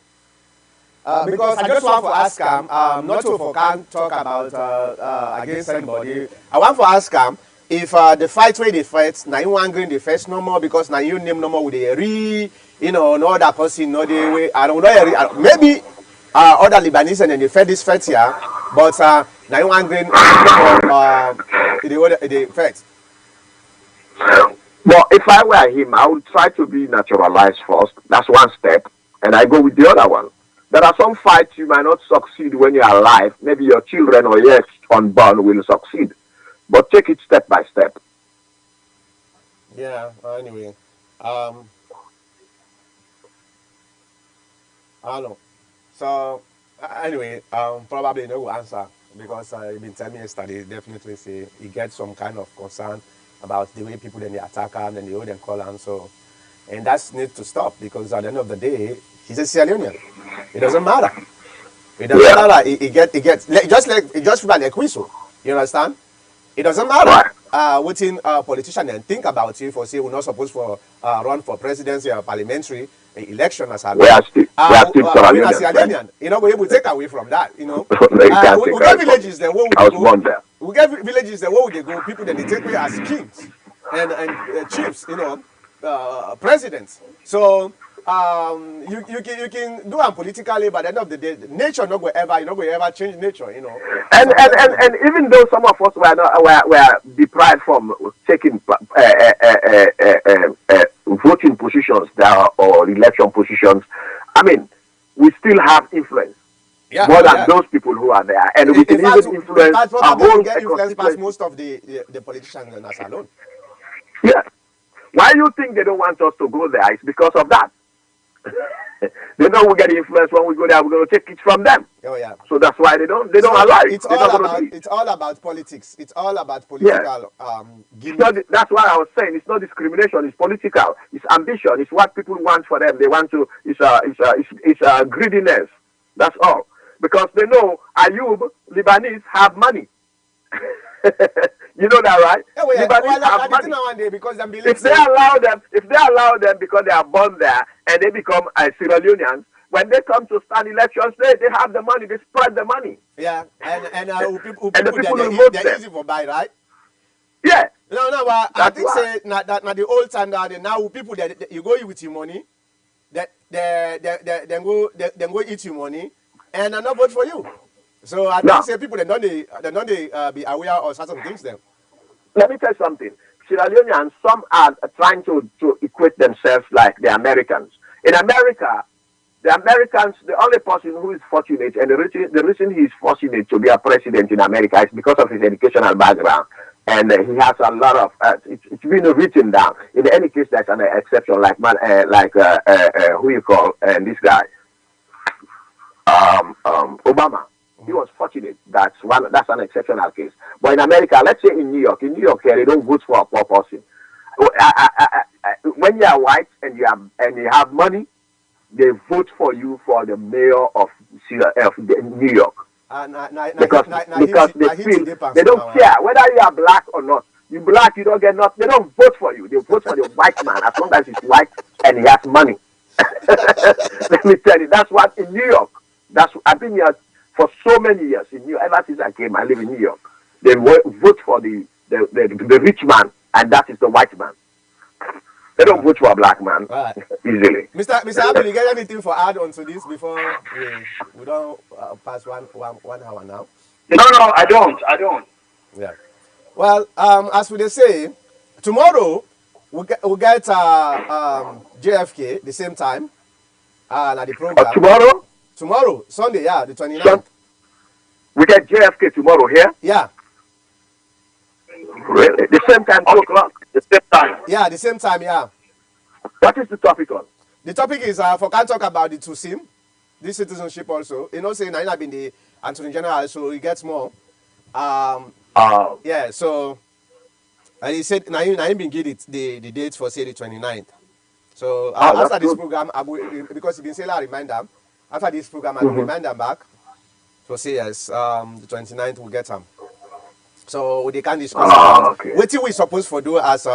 Because I just want to ask him, not to for can't talk about against anybody. I want to ask him if the fight where they fight, now you want green the first no more because now you name no more with the no other person, no the way. I don't know. Maybe other Lebanese and then they fight this fight here, but now you want green the fight. Well, if I were him, I would try to be naturalized first. That's one step. And I go with the other one. There are some fights you might not succeed when you're alive. Maybe your children or yet unborn will succeed. But take it step by step. Yeah, anyway. I don't know. So, anyway, probably no answer because you've been telling me yesterday, definitely say you get some kind of concern about the way people then they attack him and they hold them call him. So, and that needs to stop because at the end of the day, he's a Sierra Leonean. It doesn't matter. It doesn't matter. It gets it just feel like a whistle. You understand? It doesn't matter. Within politician and think about you for say we're not supposed to run for presidency or parliamentary election as a Sierra Leonean. You know, we're able to take away from that. You know, we get villages there. We get villages there. Where would they go? People that they take away as kings and chiefs. You know, presidents. So. You can do it politically, but at the end of the day, nature not going ever change nature, you know. And even though some of us were deprived from taking voting positions there or election positions, I mean, we still have influence. Yeah, more than those people who are there, and we can even influence a whole influence past most of the politicians in us alone. Yeah. Why do you think they don't want us to go there? It's because of that. They know we get influence when we go there. We're going to take it from them. Oh yeah. So that's why they don't allow it. It's all about politics. It's all about political. That's why I was saying it's not discrimination. It's political. It's ambition. It's what people want for them. They want to. It's greediness. That's all. Because they know Ayub Lebanese have money. You know that, right? Yeah, Lebanese have money. Nowadays because if they allow them because they are born there and they become Sierra Leoneans, when they come to stand elections, they have the money. They spread the money. Yeah, and people will vote they're easy for buy, right? Yeah. No, I think say not the old standard. Now people that you go with your money, that they go eat your money, and not vote for you. So I think say people they don't be aware of certain things then. Let me tell you something. Sierra Leoneans, some are trying to equate themselves like the Americans. In America, the Americans, the only person who is fortunate, and the reason he is fortunate to be a president in America is because of his educational background. And he has a lot of, it's been written down. In any case, there's an exception, like who you call, this guy, Obama. He was fortunate. That's an exceptional case. But in America, let's say in New York, they don't vote for a poor person. When you are white and you have money, they vote for you for the mayor of New York. Because they don't care whether you are black or not. You black, you don't get nothing. They don't vote for you. They vote for the white man as long as he's white and he has money. Let me tell you, that's what in New York. I've been here for so many years in New York. Ever since I came, I live in New York. They vote for the rich man, and that is the white man. They don't vote for a black man easily. Mr. Abdul, you get anything for add on to this before we don't pass one hour now? No, I don't. Yeah. Well, as we say, tomorrow we'll get JFK the same time at the program. Tomorrow? Tomorrow, Sunday, yeah, the 29th. We get JFK tomorrow here? Yeah. Really? The same time, 2 o'clock? The same time? Yeah, the same time, yeah. What is the topic on? The topic is, for can talk about the Tusim, this citizenship also. You know, saying I've been the Attorney General, so he gets more. Yeah, so, and he said, now he been give it the date for, say, the 29th. So, after this program, because he been saying, I remind them, after this program, I will remind them back. So, say, yes, the 29th we'll get them. So, they can discuss about what we supposed to do as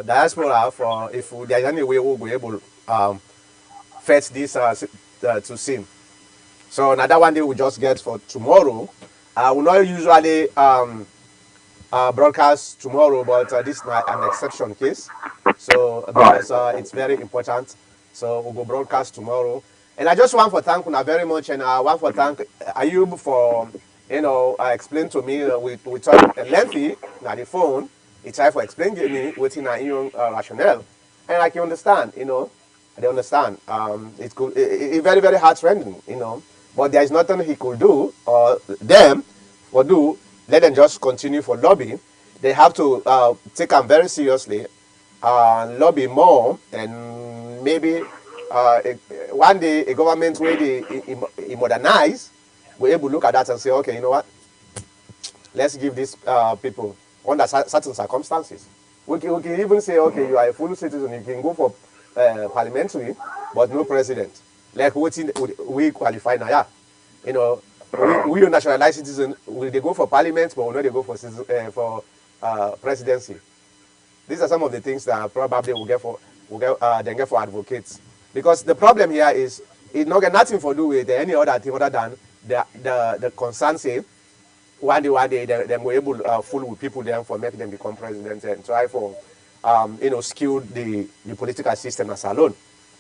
diaspora for if there's any way we'll be able to fetch this to see. So, another one day we just get for tomorrow. We not usually broadcast tomorrow, but this is an exception case. So, because it's very important. So, we'll go broadcast tomorrow. And I just want to thank you very much, and I want to thank Ayub for, explain to me. We talked lengthy on the phone. He tried to explain to me what's in our rationale. And I can understand, I understand. It's very, very heart-rending, But there is nothing he could do, or them, or do. Let them just continue for lobbying. They have to take them very seriously, lobby more, and maybe one day a government where they modernize, we're able to look at that and say, okay, you know what? Let's give these people under certain circumstances. We can even say, okay, you are a full citizen, you can go for parliamentary, but no president. Like we qualify now, yeah. We nationalized citizens, they go for parliament, but we know they go for presidency. These are some of the things that probably we'll get for advocates. Because the problem here is it not got nothing to do with any other thing other than the concern say one day they were able to fool with people then for make them become president and try for skill the political system as alone.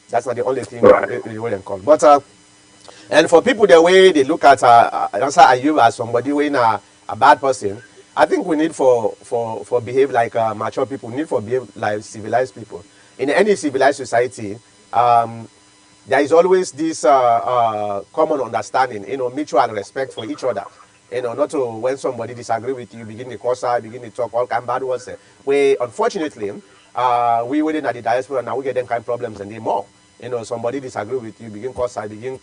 That's not the only thing they will call. But and for people the way they look at you as somebody when a bad person, I think we need for behave like mature people. We need for behave like civilized people. In any civilized society, there is always this common understanding, mutual respect for each other. Not to when somebody disagree with you, begin to curse out, begin to talk all kind of bad words. We unfortunately, we within at the diaspora now we get them kind of problems and they more. Somebody disagree with you, begin curse out, begin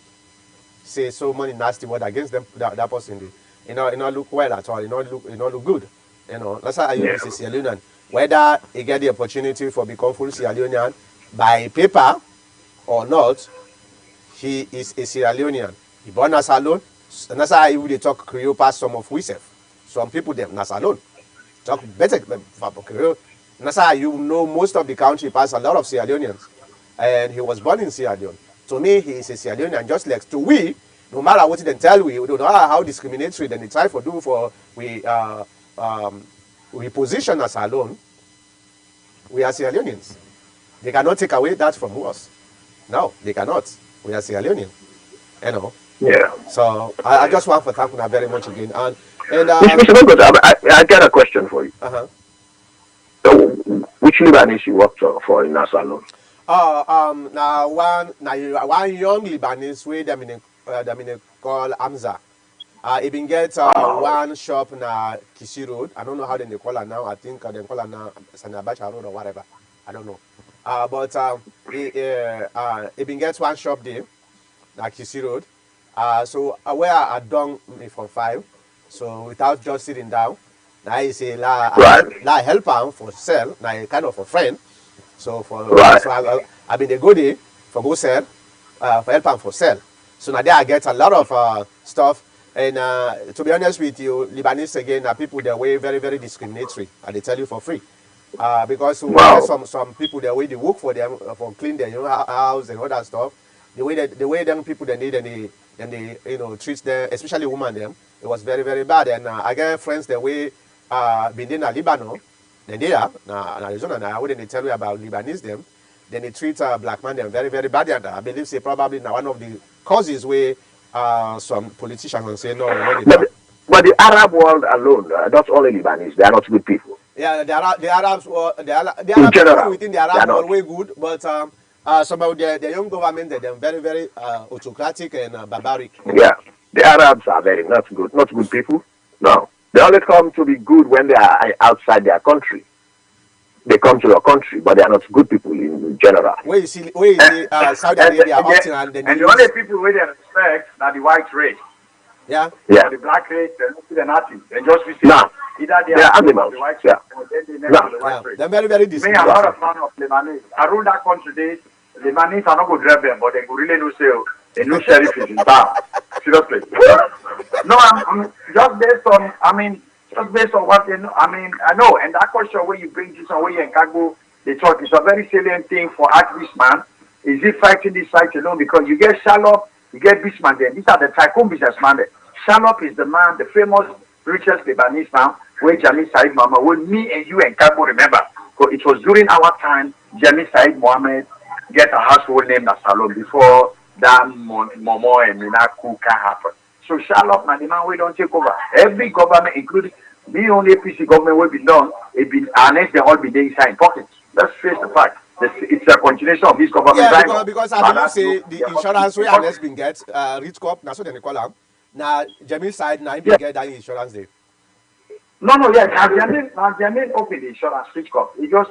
say so many nasty words against them that person. It not look well at all. It not look good. That's how I use a Sierra Leonean. Whether he get the opportunity for become full Sierra Leonean by paper or not, he is a Sierra Leonean. He born as alone. And that's how they talk Creole past some of we self. Some people them nas alone. Talk better Creole. And that's how most of the country pass a lot of Sierra Leoneans. And he was born in Sierra Leone. To me, he is a Sierra Leonean, just like to we, no matter what they tell we don't know how discriminatory then they try to do for we position us alone. We are Sierra Leoneans. They cannot take away that from us. No, they cannot. We are Sierra Leonean. Yeah. So I just want to thank you very much again. And Mr. Bogot, I got a question for you. Uh-huh. So, which Lebanese you worked for in Nassau? Now one young Lebanese way them in call Hamza. He been get one shop na Kishi Road. I don't know how they call her now. I think they call her now Sanabacha Road or whatever. I don't know. But he been get one shop there na Kishi Road. So where I done me from 5. So without just sitting down, now he say la help him for sell. Now kind of a friend. So I been the go there for go sell, for help and for sell. So now there I get a lot of stuff. And to be honest with you, Lebanese again are people that way very, very discriminatory, and they tell you for free. Because some people the way they work for them for clean their house and all that stuff, the way them people they need and they treat them, especially women them, it was very, very bad. And I get friends the way been in Lebanon. Then they are in Arizona now. When they tell you about Lebanese them, then they treat black man them very, very bad. And I believe say probably now one of the causes where some politicians will say no. But the Arab world alone, not only Lebanese, they are not good people. Yeah, the Arabs people within the Arab world way good, but some of the young government they're very, very autocratic and barbaric. Yeah, the Arabs are not good people. No. They only come to be good when they are outside their country. They come to your country, but they are not good people in general. Where you see Saudi Arabia, and the only people where they respect are the white race. Yeah. The black race, they're nothing. They just visit. No. Either they are animals. The white race, or then they never the white race. They're very, very distinct. Me, I'm not a fan of Lebanese. I rule that country. Lebanese are not good drive them, but they go really no sale. They no sheriff is in town. Seriously. No, I'm just based on what they know. I know, and that question where you bring this on where you in Kagbo, they talk is a very salient thing for activist man. Is he fighting this fight alone? Because you get Shalop, you get Bisman there. These are the tycoon businessmen there. Shalop is the man, the famous, richest Lebanese man, where Jamil Said Mohammed, where me and you and Kagbo remember. So it was during our time, Jamil Said Mohammed get a household name as Shalom before that Momo and Mina Kuka happened. So Shalom, man, the man we don't take over. Every government, including the only PC government will be done, unless they all be there inside pockets. Let's face the fact. It's a continuation of this government. Yeah, because I believe say the insurance way unless been get Rich Corp, that's what they call them. Now Jamil side now been get that insurance there. No, yes. Now Jamil opened the insurance Rich Corp. He just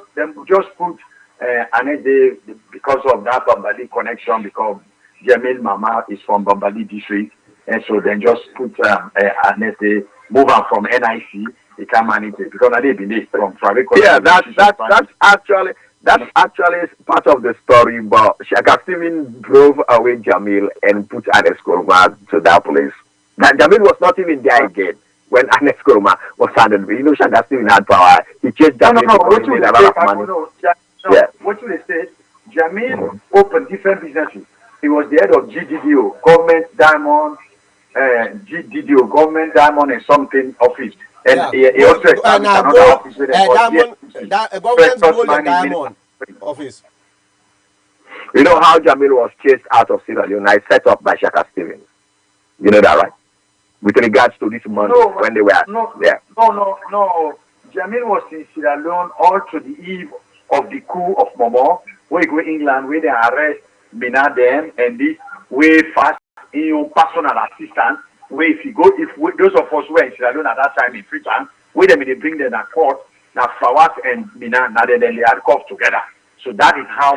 put and they because of that Bambali connection, because Jamil Mama is from Bambali district, and so then just put and they move on from NIC, they can manage it because they've been from private. Yeah, that's actually part of the story. But Shaka Steven drove away Jamil and put Anes Koroma to that place. That Jamil was not even there again when Anes Koroma was handed. Shaka Steven had power. He changed Jamil. What you say? Jamil opened different businesses. He was the head of GDDO, Government Diamond, GDDO, Government Diamond and something office. And he also established another office with Government Gold and Diamond office. You know how Jamil was chased out of Sierra Leone, set up by Shaka Stevens. You know that, right? With regards to this money when they were there. No. Jamil was in Sierra Leone all to the eve of the coup of Momo, where you go England, where they arrest Mina them and this way fast in your personal assistance. Where if those of us who were in Sierra Leone at that time in Freetown, where they bring them to court, now Flowers and Mina, now then they are caught together. So that is how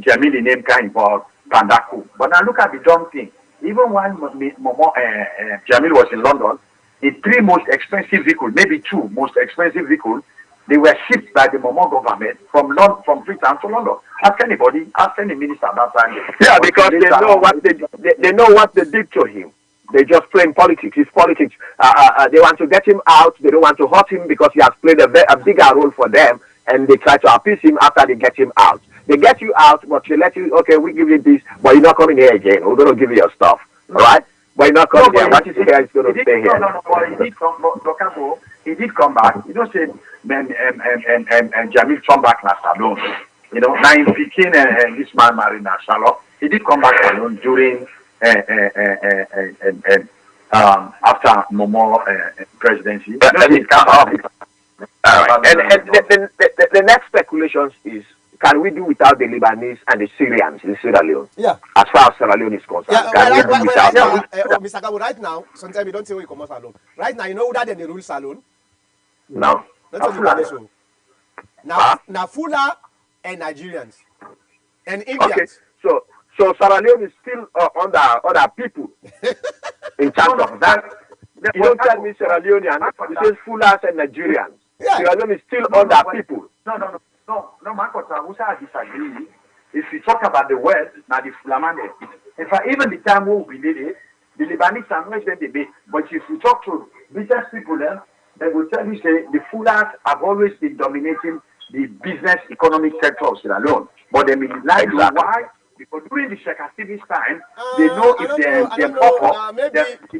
Jamil the name came for Pandaku. But now look at the dumb thing. Even when Jamil was in London, the 3 most expensive vehicles, maybe 2 most expensive vehicles, they were shipped by the Momo government from Freetown to London. Ask anybody, ask any minister at that time. Yeah, because they know what they did to him. They just playing politics. It's politics. They want to get him out. They don't want to hurt him because he has played a bigger role for them, and they try to appease him after they get him out. They get you out, but they let you, okay, we give you this, but you're not coming here again. We're going to give you your stuff. All right? But you're not coming here. What is here is going to stay here. No, he did come back. You don't say, and Jamil come back last alone. Now in Peking and this man married Charlotte, he did come back alone during after Momo presidency. All right. And the next speculations is can we do without the Lebanese and the Syrians in Sierra Leone? Yeah. As far as Sierra Leone is concerned, Yeah, can we do without them? Mr. Kabu, right now, sometimes you don't say we come out alone. Right now, you know that they rule salon. No. Not only Lebanese. Now, Fula and Nigerians and Indians. Okay, so Sierra Leone is still under other people in terms of that. You don't tell me Sierra Leonean, you say Fulas and Nigerians. Yeah. Sierra Leone is still under people. No, Makota, we disagree. If you talk about the West, now the Fulamane, in fact, even the time when we did it, the Lebanese are not the debate. But if you talk to business people, they will tell you, say, the Fulas have always been dominating the business economic sector of Sierra Leone. But they may like why? Because during the Sheikh Stevens time, they know if they're pop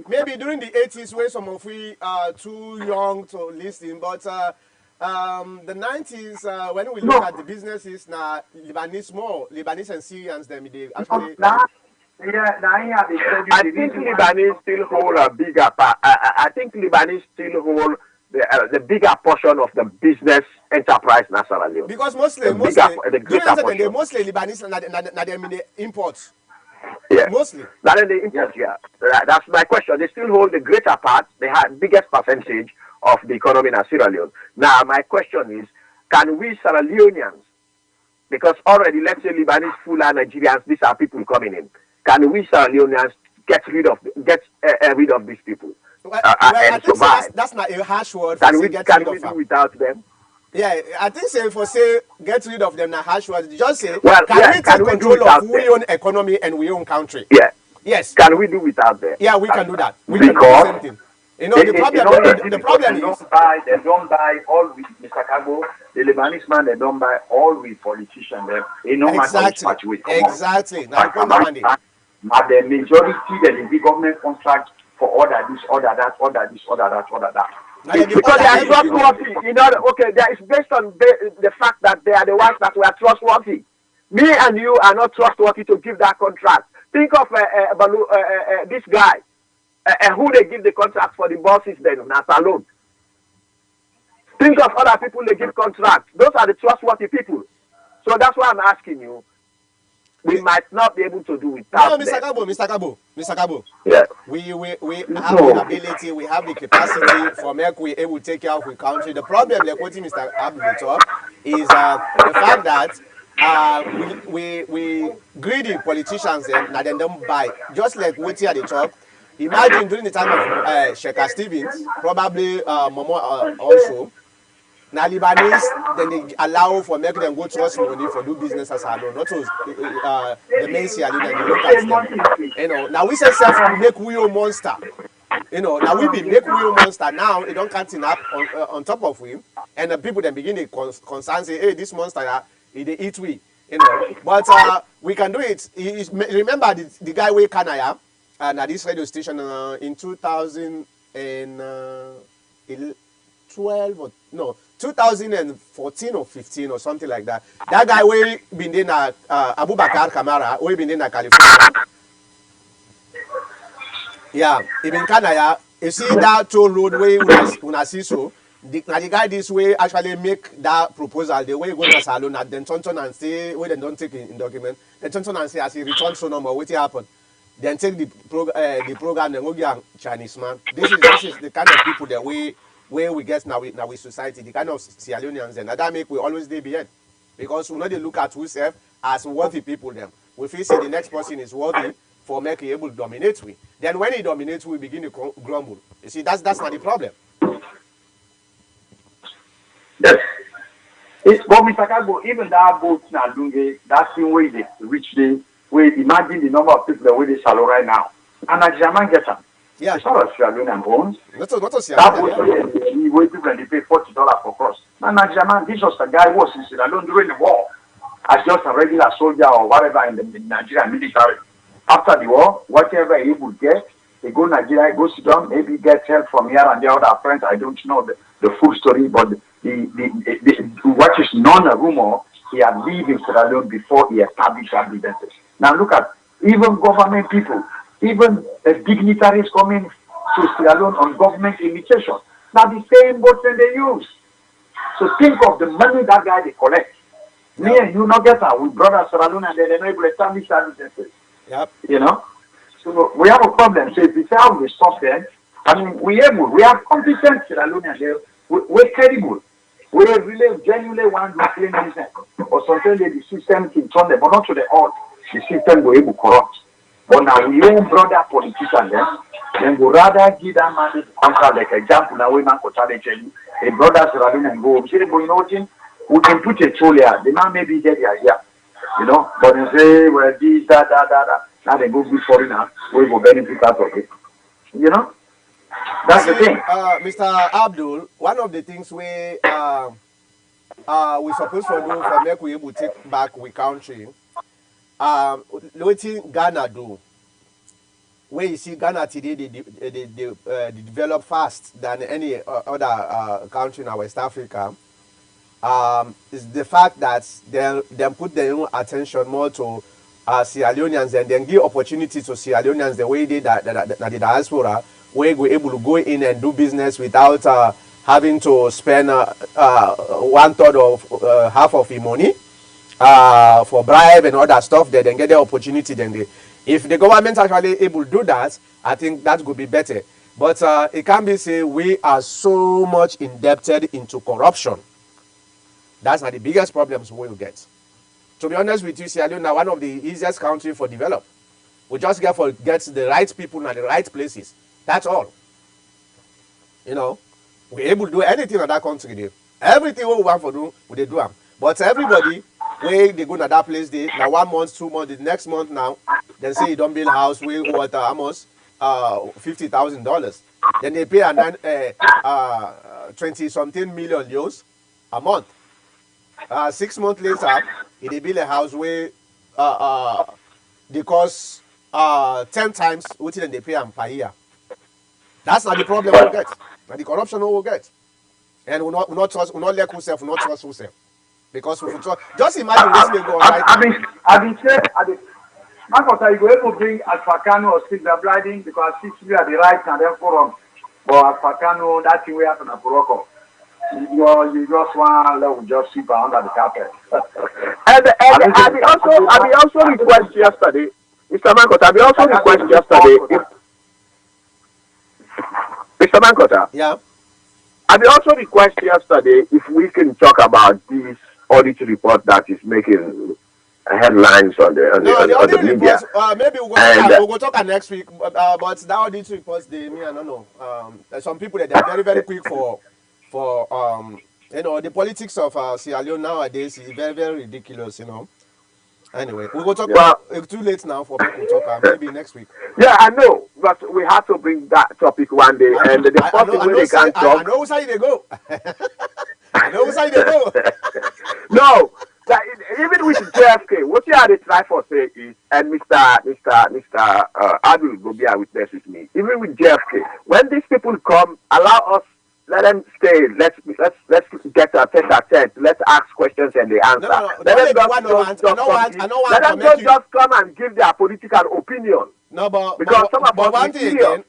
maybe during the 80s when some of we are too young to listen, but the 90s when we look at the businesses now, Lebanese and Syrians, they actually. I think Lebanese still hold a bigger part. I think Lebanese still hold the bigger portion of the business enterprise in Sierra Leone. Because mostly Lebanese na them in the imports. Yeah. Mostly. That is the import, yeah. That's my question. They still hold the greater part, they have biggest percentage of the economy in Sierra Leone. Now, my question is, can we Sierra Leoneans, because already, let's say Lebanese, Fula, Nigerians, these are people coming in. Can we Sierra Leoneans get rid of these people? I think that's not a harsh word. Can we do without them? Yeah, I think say for say get rid of them, not harsh word. Just say we take control of we own economy and we own country? Yeah. Yes. Can we do without them? Yeah, we can do that. We can do the same thing. You know, the problem is they don't buy all with Mr. Kago, the Lebanese man, they don't buy all with politicians. They know exactly. Exactly. Now the majority the big government contract for order this, order that, order this, order that, order that. Because they are trustworthy. You know, okay, that is based on the fact that they are the ones that were trustworthy. Me and you are not trustworthy to give that contract. Think of this guy, who they give the contract for the bosses then, not alone. Think of other people they give contracts. Those are the trustworthy people. So that's why I'm asking you. We might not be able to do without them. Mr. Kabo. Yeah. We have the ability, we have the capacity for make we able to take care of the country. The problem, like what Mr. Abu talk, is the fact that we greedy politicians and then don't buy. Just like what here they talk. Imagine during the time of Sheikh Stevens, probably Momo also. Now Lebanese, then they allow for make them go trust money for do business as alone. Not to the main Sierra Leone, they look at them. You know, now we say self make we own monster. You know, now we be make we own monster. Now it don't can't up on top of him, and the people then begin to concern say, hey, this monster, they eat we. You know, but we can do it. Remember the guy we Kanaya, and at this radio station in 2012 or no. 2014 or 15 or something like that. That guy we been in Abu Bakar Kamara, we been in California. Yeah, even Canada, you see that toll road way una see so. The guy this way actually make that proposal. The way you go to salon at then turn and say where they don't take in document. Then turn and say as he return so number, what happen? Then take the program then go get Chinese man. This is the kind of people that where we get now with society, the kind of Sierra Leoneans, and that make we always dey behind. Because we know they look at ourselves as worthy people them. We feel say the next person is worthy for making able to dominate we. Then when he dominates, we begin to grumble. You see, that's not the problem. Yes. But Mr. Kago, even that boat now Lunge, that thing where they reach the where imagine the number of people that where they shallow right now. And a German get them. Yeah. It's not a Sierra Leonean bones. Not a That boat where people they pay $40 for cross. Now German, this was the guy who was in Sierra Leone during the war as just a regular soldier or whatever in the Nigerian military. After the war, whatever he would get, he go Nigeria, go sit down, maybe get help from here and the other friends. I don't know the full story, but the what is non-rumor, he had lived in Sierra Leone before he established that businesses. Now look at even government people, even dignitaries coming to Sierra Leone on government invitation. Now the same boat that they use. So think of the money that guy they collect. Me and you not get that. We brothers Sierra Leone and they're not able to establish that businesses. Yep. You know? So we have a problem. So if we say how we stop them, I mean, we have competent Sierra Leone. We're credible. We really genuinely want to claim business. Or sometimes the system can turn them, but not to the odd. The system will able to corrupt. But now we own brother politicians then we rather give that man the contract, like example now we man could challenge you. A brother Sierra Leone and go, say, you know what, we can put a troll here. The man maybe get the idea. You know, but they say, well, this, that. Now they go good foreigner, we will benefit out of it. You know? That's the thing. Mr. Abdul, one of the things we supposed to do for make we able to take back we country, what Ghana do, where you see Ghana today, they develop fast than any other country in West Africa. Is the fact that they put their own attention more to Sierra Leoneans and then give opportunity to Sierra Leoneans the way they that the diaspora, where we're able to go in and do business without having to spend 1/3 of half of your money for bribe and all that stuff. They then get the opportunity. If the government actually able to do that, I think that would be better. But it can be say we are so much indebted into corruption. That's not the biggest problems we will get. To be honest with you, Sierra Leone is one of the easiest countries for develop. We just get the right people in the right places. That's all. You know, we're able to do anything in that country. There. Everything we want to do, we do them. But everybody, when they go to that place, they now 1 month, 2 months, the next month now, then say you don't build house, we water almost $50,000. Then they pay 20-something million euros a month. 6 months later, they build a house where they cost 10 times what they pay per year. That's not the problem we'll get. Not the corruption we'll get. And we'll not trust, we'll not let ourselves, we'll not trust ourselves. Because we trust. Just imagine this may go on right now. I've been saying, Marcos, are you going to bring Alfacano or Silver Blinding because we are the right and then forum. But Alfacano, that thing we have in a Morocco. You just want to just sweep under the carpet. And I also request yesterday, Mr. Mankota, I also request yesterday, Mr. Mankota. Yeah. I also request yesterday if we can talk about this audit report that is making headlines on the media. Maybe we'll go talk next week. But that audit report, I don't know. There's some people that are very, very quick for the politics of Sierra Leone nowadays is very, very ridiculous, you know. Anyway, we'll go talk about it's too late now for people to talk maybe next week. Yeah, I know, but we have to bring that topic one day. I know who's how they go. I know who's how they go. No, even with JFK, what you had to try for say is, and Mr. Adu will be a witness with me. Even with JFK, when these people come, allow us. Let them stay. Let's get a tete-a-tete. Let's ask questions and they answer. Let them just come and give their political opinion. No, but one thing again,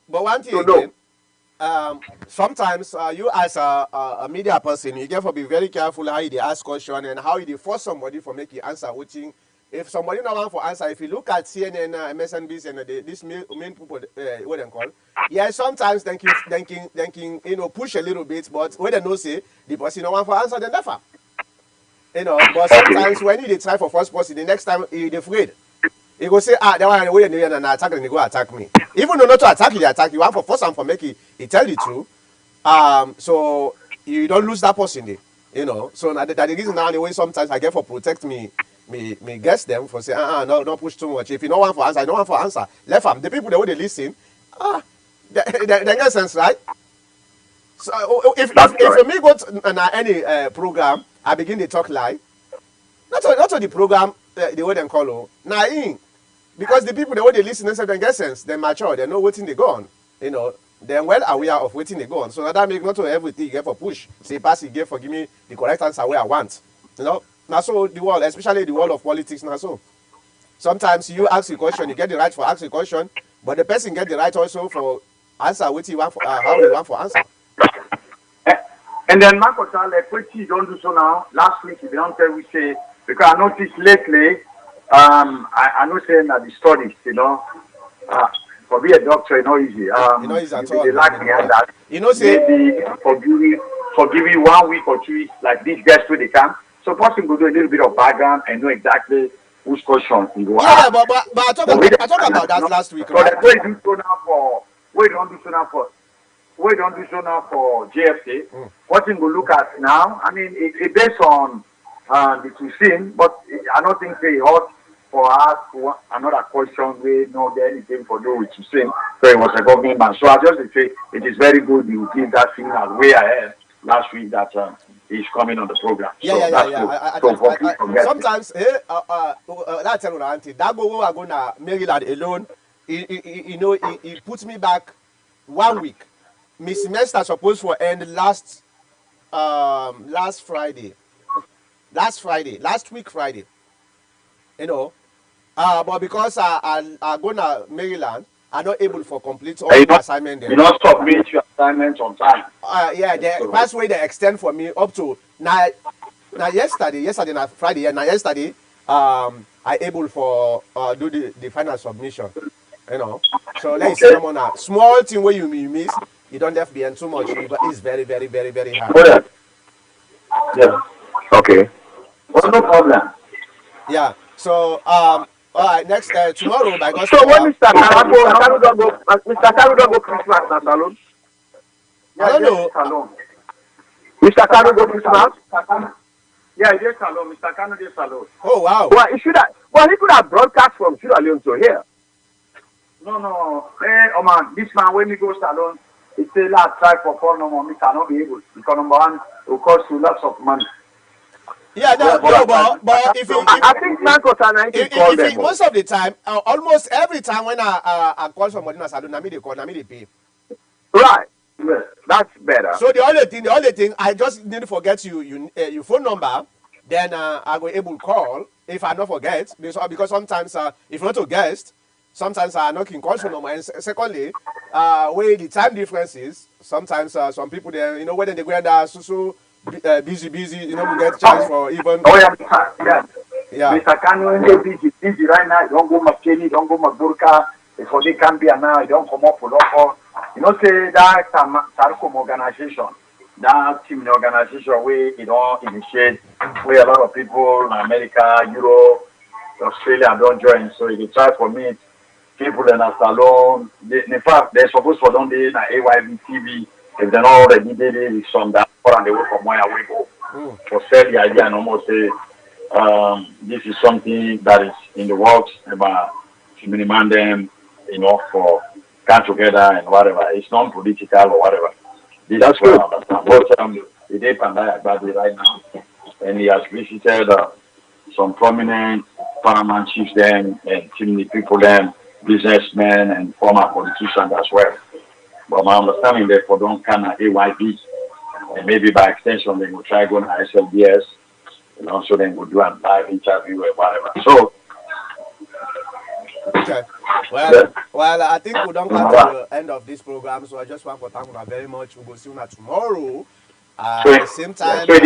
sometimes you as a media person, you have to be very careful how you ask question and how you force somebody for making answer. Which if somebody not want for answer, if you look at CNN, MSNBC, and these main people, what they call, yeah, sometimes thinking, push a little bit, but when they know say the person not want for answer, then never. But sometimes when they try for first person, the next time they're afraid. He go say, that one way and attack and they go attack me. Even though not to attack you, they attack you. Want for force and for make he tell the truth. So you don't lose that person there. So that the reason now the way sometimes I get for protect me guess them for say, no, don't push too much. If you don't want for answer, I don't want for answer. Left them. The people that they listen, they get sense, right? So if me go to any program, I begin to talk lie. Not to the program, the way they call because the people the way they listen and they get sense, they mature, they know what thing they go on. They're well aware of what thing they go on. So that make not to everything you get for push. Say pass it, for give me the correct answer where I want. Now so the world, especially the world of politics now so. Sometimes you ask a question, you get the right for ask a question, but the person get the right also for answer what you want for how you want for answer. And then Marcos, like what you don't do so now. Last week, if you don't tell we say because I noticed lately, I know saying that the studies, for be a doctor, easy. It's at all. They like me and that. Say Maybe for giving 1 week or 2 weeks, like these guys where they come. So person will do a little bit of background and know exactly whose question he go yeah, ask. but I talk about that last week, So right? that's what you do so now for we don't do so now for JFK. What thing we look at now? I mean, it based on the two scene, but I don't think they hot for us another question we know get anything for do with two scene. So it was a government man. So I just say it is very good you give that signal way ahead last week that he's coming on the program. Yeah, so yeah, that's yeah. good. So for people get Sometimes, that's tell auntie. That go I go na Maryland alone. He puts me back 1 week. My semester supposed to end last Friday. Last week Friday. But because I go to Maryland, I'm not able for complete all the assignment there. you not submit your assignment on time. Yeah, the passway they extend for me up to now yesterday na Friday, yeah, now yesterday, I able for do the final submission. So let's see someone a small thing where you miss, you don't have to be in too much, but it's very, very, very, very hard. Oh, yeah. Okay. Oh, no problem. Yeah. So all right, next tomorrow by God's So when power. Mr. Karu don't go Christmas na salon? I don't know. Salon. Mr. Karu go Christmas? Yeah, it is salon. Mr. Kano is salon. Oh wow. Well, he could have broadcast from Sierra Leone to here. No. Hey, oh man, this man when we go salon, he say last try for call no more. Me cannot be able because number one, it will cost you lots of money. Yeah, but if you I think Marcos and I can call them. most of the time, almost every time when I call somebody in a salon, I me they call, I me they pay. Right. That's better. So the only thing, I just need to forget your phone number. Then I go able to call if I don't forget because sometimes if you want to guest, sometimes I not can call phone number. And secondly, where the time difference is, sometimes some people there, when they go under so busy, we get chance for even. Oh yeah. Yeah. Mr. Kano is busy right now. Don't go Makeni, don't go Maburka. For the Gambia now, don't come up with local. Say that Sarcom organization, that team organization where initiate, where a lot of people in America, Europe, Australia don't join. So it try for me, people in a salon. In fact, they're supposed to don't be in AYB TV. If they're not already did it, some that and they work from where we go. For sell the idea and almost say this is something that is in the works about to minimize them, for come together and whatever. It's non-political or whatever. That's good. But the day Pandaya about it right now, and he has visited some prominent paramount chiefs then and many people then, businessmen and former politicians as well. But my understanding therefore don't kind of AYB, and maybe by extension they will try going to SLBS, so then we'll do a live interview or whatever. So. Okay. Well, I think we don't come to the end of this program, so I just want to thank you very much. We'll see you tomorrow at the same time. So in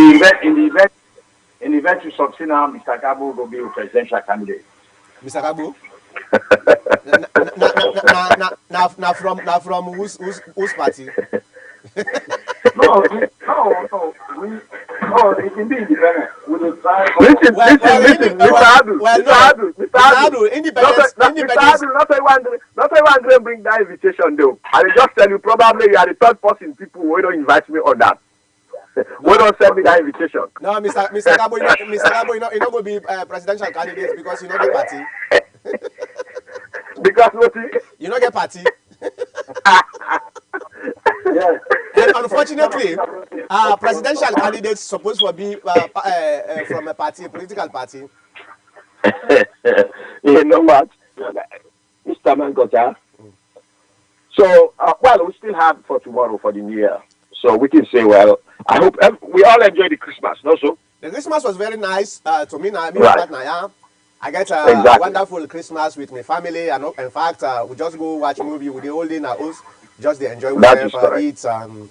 the event you succeed now, Mr. Kabu will be a presidential candidate. Mr. Kabu? Now from whose party? No, it can be independent. We will try. Listen, Mr. Adu, independence. Not everyone bring that invitation though. I will just tell you, probably you are the third person people who don't invite me on that. Who don't send me that invitation. No, Mr. Gabo, you're not going to be presidential candidate because you not get party. Because what? You not get party. Yes. And unfortunately, presidential candidates supposed to be from a political party. You know what, Mr. Mangota? So, we still have for tomorrow for the new year. So we can say, well, I hope we all enjoy the Christmas, no? So the Christmas was very nice to me. Right. I get a wonderful Christmas with my family, and in fact, we just go watch movie with the whole day in our house. Just they enjoy with eat and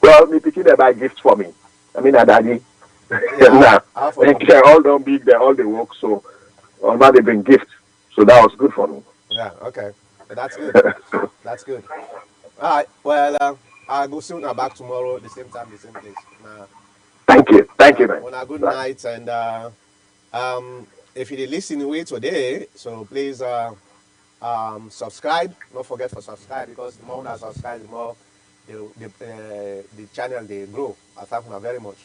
Well, me picking they buy gifts for me. I mean, daddy. Yeah, Nah, how for you? they all don't big, they all they work. So, now they bring gift. So that was good for me. Yeah, okay. That's good. That's good. All right. Well, I'll go soon. I'm back tomorrow, the same time, the same place. Nah, Thank you, man. well, good Bye. night. And if you listen away today, so please subscribe. Don't forget to subscribe because the more I subscribe, the more the channel they grow. I thank you very much.